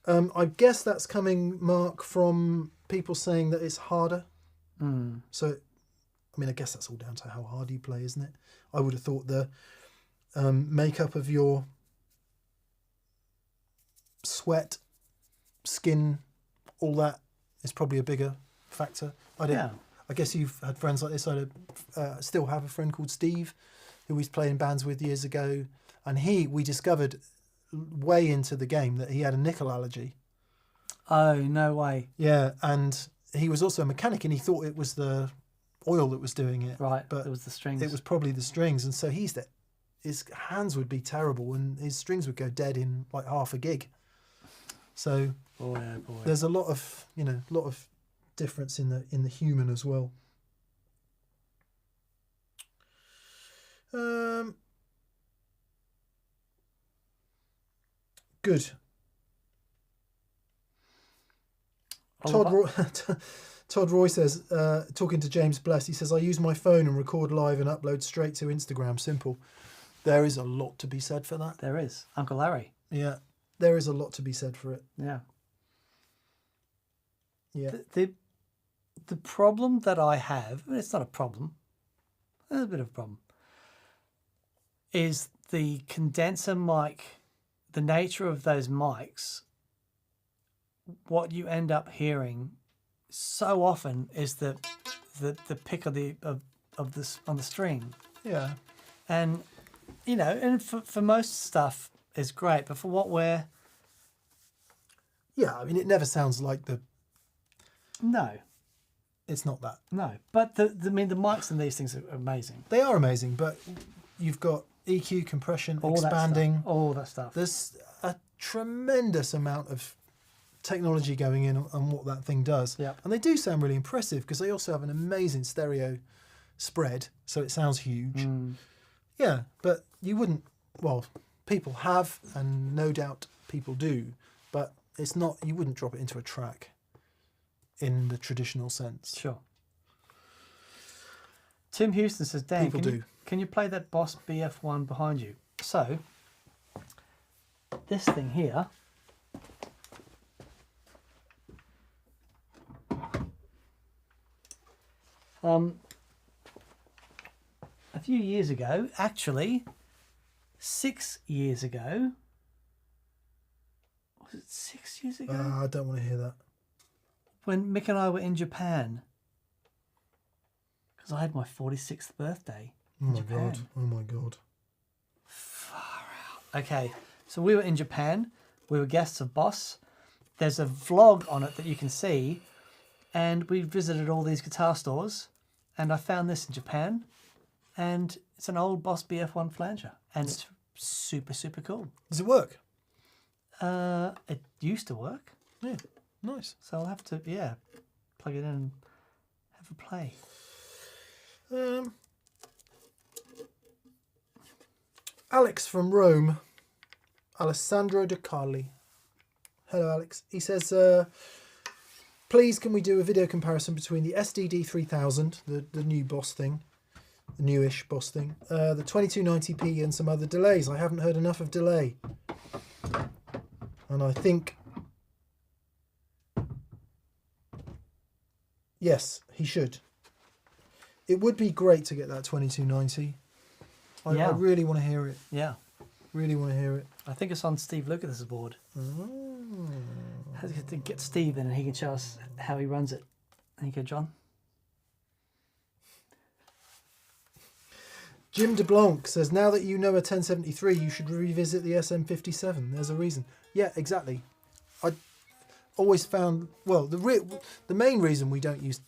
I guess that's coming, Mark, from people saying that it's harder. So, I mean, I guess that's all down to how hard you play, isn't it? I would have thought the makeup of your sweat, skin, all that is probably a bigger factor. I guess you've had friends like this. I still have a friend called Steve, who we played in bands with years ago, and we discovered way into the game that he had a nickel allergy. Oh, no way. Yeah, and he was also a mechanic, and he thought it was the oil that was doing it. Right, but it was the strings. It was probably the strings, and so his hands would be terrible, and his strings would go dead in like half a gig. So boy. There's a lot of difference in the human as well. Good. Todd Roy says, talking to James Bless, he says, I use my phone and record live and upload straight to Instagram. Simple. There is a lot to be said for that. There is. Uncle Larry. Yeah. There is a lot to be said for it. Yeah. Yeah. The problem that I have, it's not a problem, there's a bit of a problem, is the condenser mic, the nature of those mics. What you end up hearing so often is the pick of this on the string. Yeah. And and for most stuff is great, but for what we're... Yeah, I mean, it never sounds like No. It's not that. No. But the mics in these things are amazing. They are amazing, but you've got EQ, compression, expanding. All that stuff. There's a tremendous amount of technology going in on what that thing does. Yeah. And they do sound really impressive because they also have an amazing stereo spread, so it sounds huge. Yeah, but you wouldn't, well, people have, and no doubt people do, but it's not, you wouldn't drop it into a track in the traditional sense. Sure. Tim Houston says, Dan, people do. can you play that Boss BF1 behind you? So, this thing here. A few years ago, actually, 6 years ago. Was it 6 years ago? I don't want to hear that. When Mick and I were in Japan. Because I had my 46th birthday in Japan. God. Oh my God. Far out. Okay, so we were in Japan. We were guests of Boss. There's a vlog on it that you can see. And we visited all these guitar stores. And I found this in Japan. And it's an old Boss BF1 flanger. And it's super, super cool. Does it work? It used to work. Yeah, nice. So I'll have to, plug it in and have a play. Alex from Rome, Alessandro De Carli. Hello, Alex. He says, please can we do a video comparison between the SDD 3000, the new Boss thing, the newish Boss thing, the 2290p and some other delays. I haven't heard enough of delay. And I think, yes, he should. It would be great to get that 2290. I really want to hear it. Yeah. Really want to hear it. I think it's on Steve Lucas's board. Oh. Has to get Steve in and he can show us how he runs it. There you go, John. Jim DeBlanc says, now that you know a 1073, you should revisit the SM57. There's a reason. Yeah, exactly. I always found, well, the main reason we don't use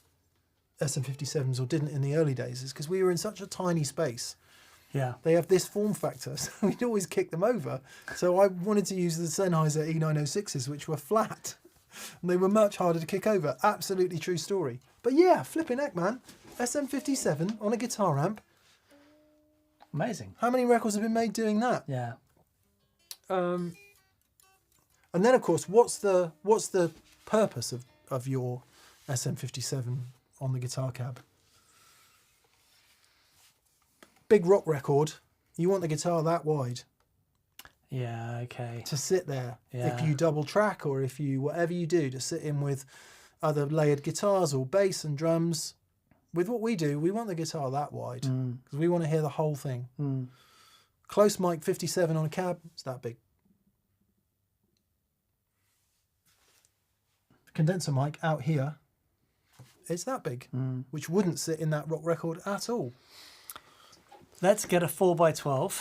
SM57s or didn't in the early days is because we were in such a tiny space. Yeah. They have this form factor, so we'd always kick them over. So I wanted to use the Sennheiser E906s, which were flat. And they were much harder to kick over. Absolutely true story. But yeah, flipping heck, man. SM57 on a guitar amp. Amazing. How many records have been made doing that? Yeah. And then, of course, what's the purpose of your SM57 on the guitar cab? Big rock record, you want the guitar that wide. Yeah, okay. To sit there. Yeah. If you double track or if you, whatever you do, to sit in with other layered guitars or bass and drums. With what we do, we want the guitar that wide because we want to hear the whole thing. Close mic 57 on a cab, it's that big. Condenser mic out here, it's that big, which wouldn't sit in that rock record at all. Let's get a 4x12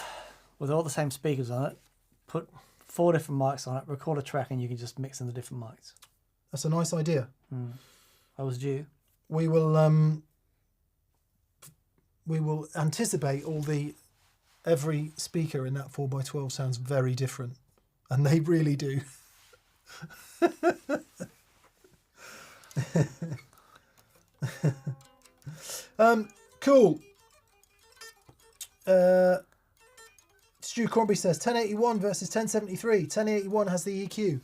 with all the same speakers on it, put 4 different mics on it, record a track, and you can just mix in the different mics. That's a nice idea. I was due. We will anticipate every speaker in that 4x12 sounds very different, and they really do. Cool. Stu Corby says 1081 versus 1073. 1081 has the EQ.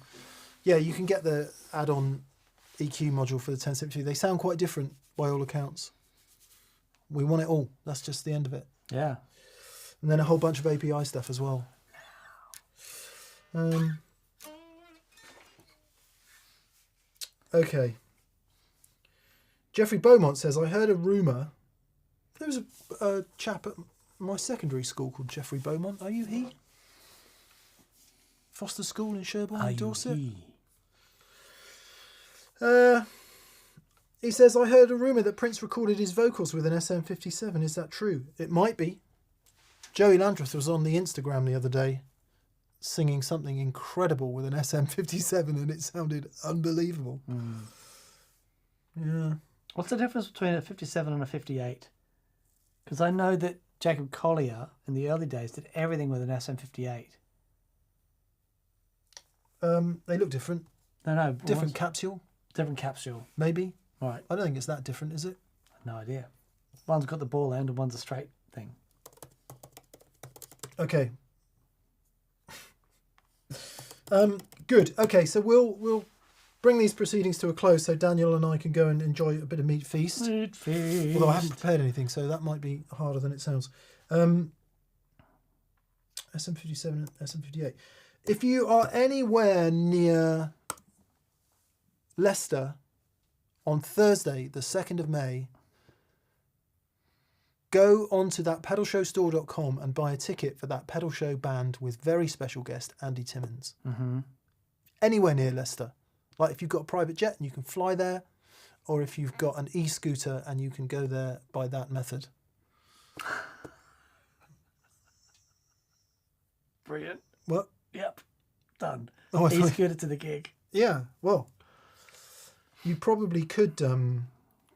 Yeah, you can get the add-on EQ module for the 1073. They sound quite different by all accounts. We want it all. That's just the end of it. Yeah. And then a whole bunch of API stuff as well. Okay. Jeffrey Beaumont says, I heard a rumour. There was a chap at my secondary school called Jeffrey Beaumont. Are you he? Foster School in Sherborne, Dorset. He says, I heard a rumour that Prince recorded his vocals with an SM57. Is that true? It might be. Joey Landreth was on the Instagram the other day singing something incredible with an SM57 and it sounded unbelievable. Yeah. What's the difference between a 57 and a 58? Because I know that Jacob Collier in the early days did everything with an SM58. They look different. No. Different capsule. Different capsule. Maybe. Right. I don't think it's that different, is it? No idea. One's got the ball end and one's a straight thing. Okay. Good. Okay, so we'll bring these proceedings to a close so Daniel and I can go and enjoy a bit of meat feast. Meat feast. Although I haven't prepared anything, so that might be harder than it sounds. SM57 and SM58. If you are anywhere near Leicester on Thursday, the 2nd of May, go onto that pedalshowstore.com and buy a ticket for that pedal show band with very special guest Andy Timmins. Mm-hmm. Anywhere near Leicester. Like if you've got a private jet and you can fly there, or if you've got an e-scooter and you can go there by that method. Brilliant. What? Yep. Done. Oh, I He's thought- good to the gig. Yeah, well, you probably could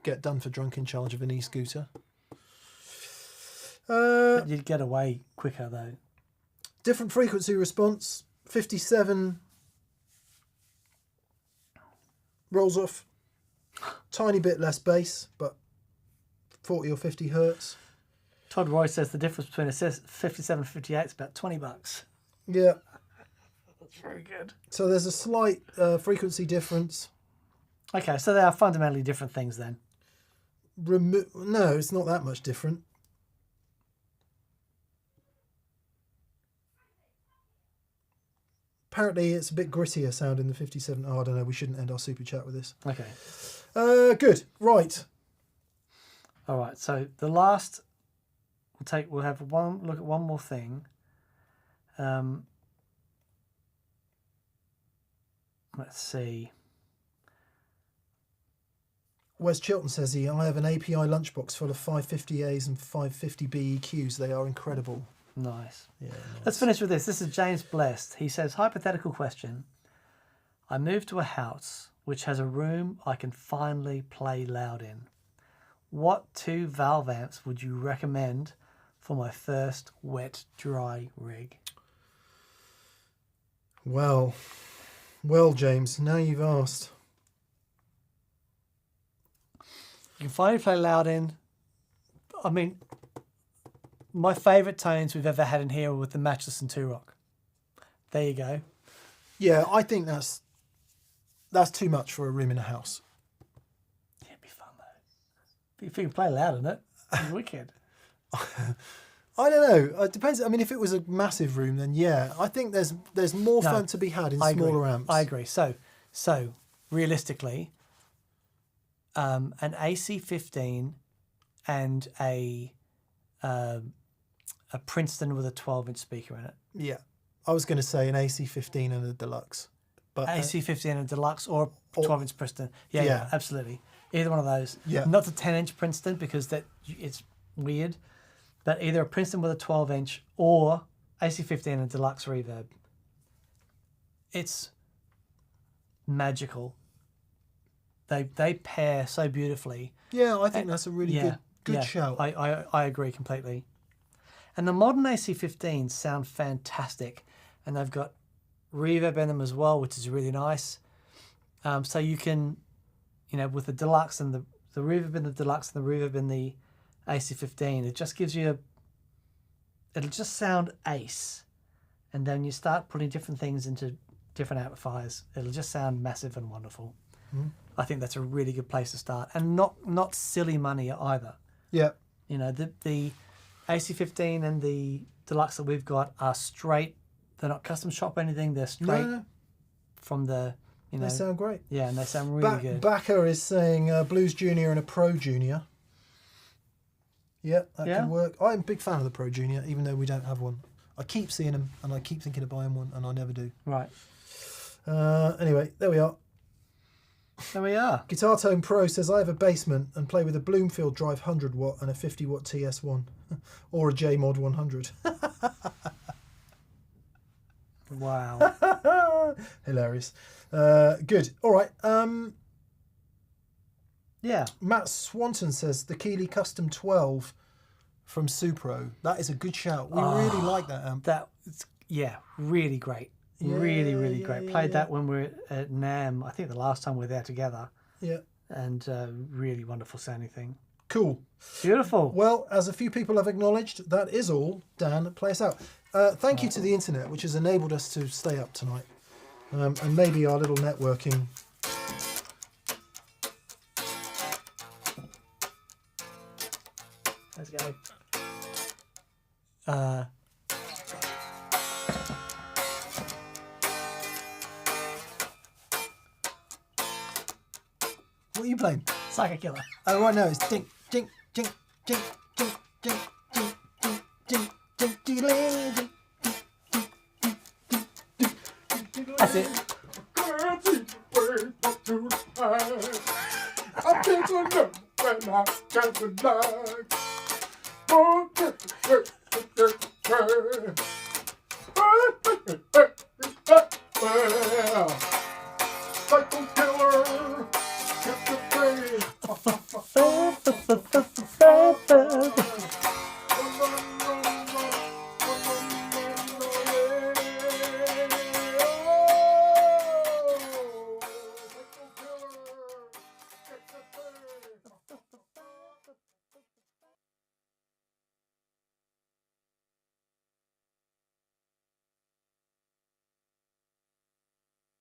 get done for drunk in charge of an e-scooter. But you'd get away quicker though. Different frequency response. 57 rolls off. Tiny bit less bass, but 40 or 50 hertz. Todd Roy says the difference between a 57 and 58 is about $20. Yeah. That's very good. So there's a slight frequency difference. Okay, so they are fundamentally different things then. No, it's not that much different. Apparently, it's a bit grittier sound in the 57. Oh, I don't know. We shouldn't end our super chat with this. Okay. Good. Right. All right. So the last, we'll have one look at one more thing. Let's see. Wes Chilton says here, I have an API lunchbox full of 550As and 550 BEQs. They are incredible. Nice. Yeah. Nice. Let's finish with this. This is James Blessed. He says, hypothetical question. I moved to a house which has a room I can finally play loud in. What 2 valve amps would you recommend for my first wet dry rig? Well, James, now you've asked. You can finally play loud in. I mean, my favourite tones we've ever had in here were with the Matchless and 2-Rock. There you go. Yeah, I think that's too much for a room in a house. Yeah, it'd be fun though. If you can play loud in it, it's wicked. I don't know. It depends. I mean, if it was a massive room, then yeah. I think there's more fun to be had in smaller amps. I agree. So realistically, an AC15 and a Princeton with a 12-inch speaker in it. Yeah. I was going to say an AC15 and a deluxe. But AC15 and a deluxe or a 12-inch Princeton. Yeah, absolutely. Either one of those. Yeah. Not the 10-inch Princeton because it's weird. But either a Princeton with a 12-inch or AC15 and a deluxe reverb. It's magical. They pair so beautifully. Yeah, I think that's a really good shout. I agree completely. And the modern AC15s sound fantastic. And they've got reverb in them as well, which is really nice. So you can, with the deluxe and the reverb in the deluxe and the reverb in the AC15, it just gives you it'll just sound ace. And then you start putting different things into different amplifiers, it'll just sound massive and wonderful. I think that's a really good place to start. And not silly money either. Yeah. The AC15 and the deluxe that we've got are straight. They're not custom shop or anything. They're straight from the, They sound great. Yeah, and they sound really good. Backer is saying Blues Junior and a Pro Junior. Yeah, that can work. I'm a big fan of the Pro Junior, even though we don't have one. I keep seeing them, and I keep thinking of buying one, and I never do. Right. Anyway, there we are. There we are. Guitar Tone Pro says, I have a basement and play with a Bloomfield Drive 100 watt and a 50 watt TS1 or a J-Mod 100. Wow. Hilarious. Good. All right. Yeah. Matt Swanton says the Keeley Custom 12 from Supro. That is a good shout. We really like that amp. Really great. Yeah, really great. Played that when we were at NAMM, I think the last time we were there together. Yeah. And really wonderful sounding thing. Cool. Beautiful. Well, as a few people have acknowledged, that is all. Dan, play us out. Thank you to the internet, which has enabled us to stay up tonight. And maybe our little networking. Let's go. What are you playing? Psycho Killer. Oh, right, no, it's ding, ding, ding, ding, ding, ding, ding, ding, ding, ding, ding, ding, That's it. I can't look when I can't relax. Oh,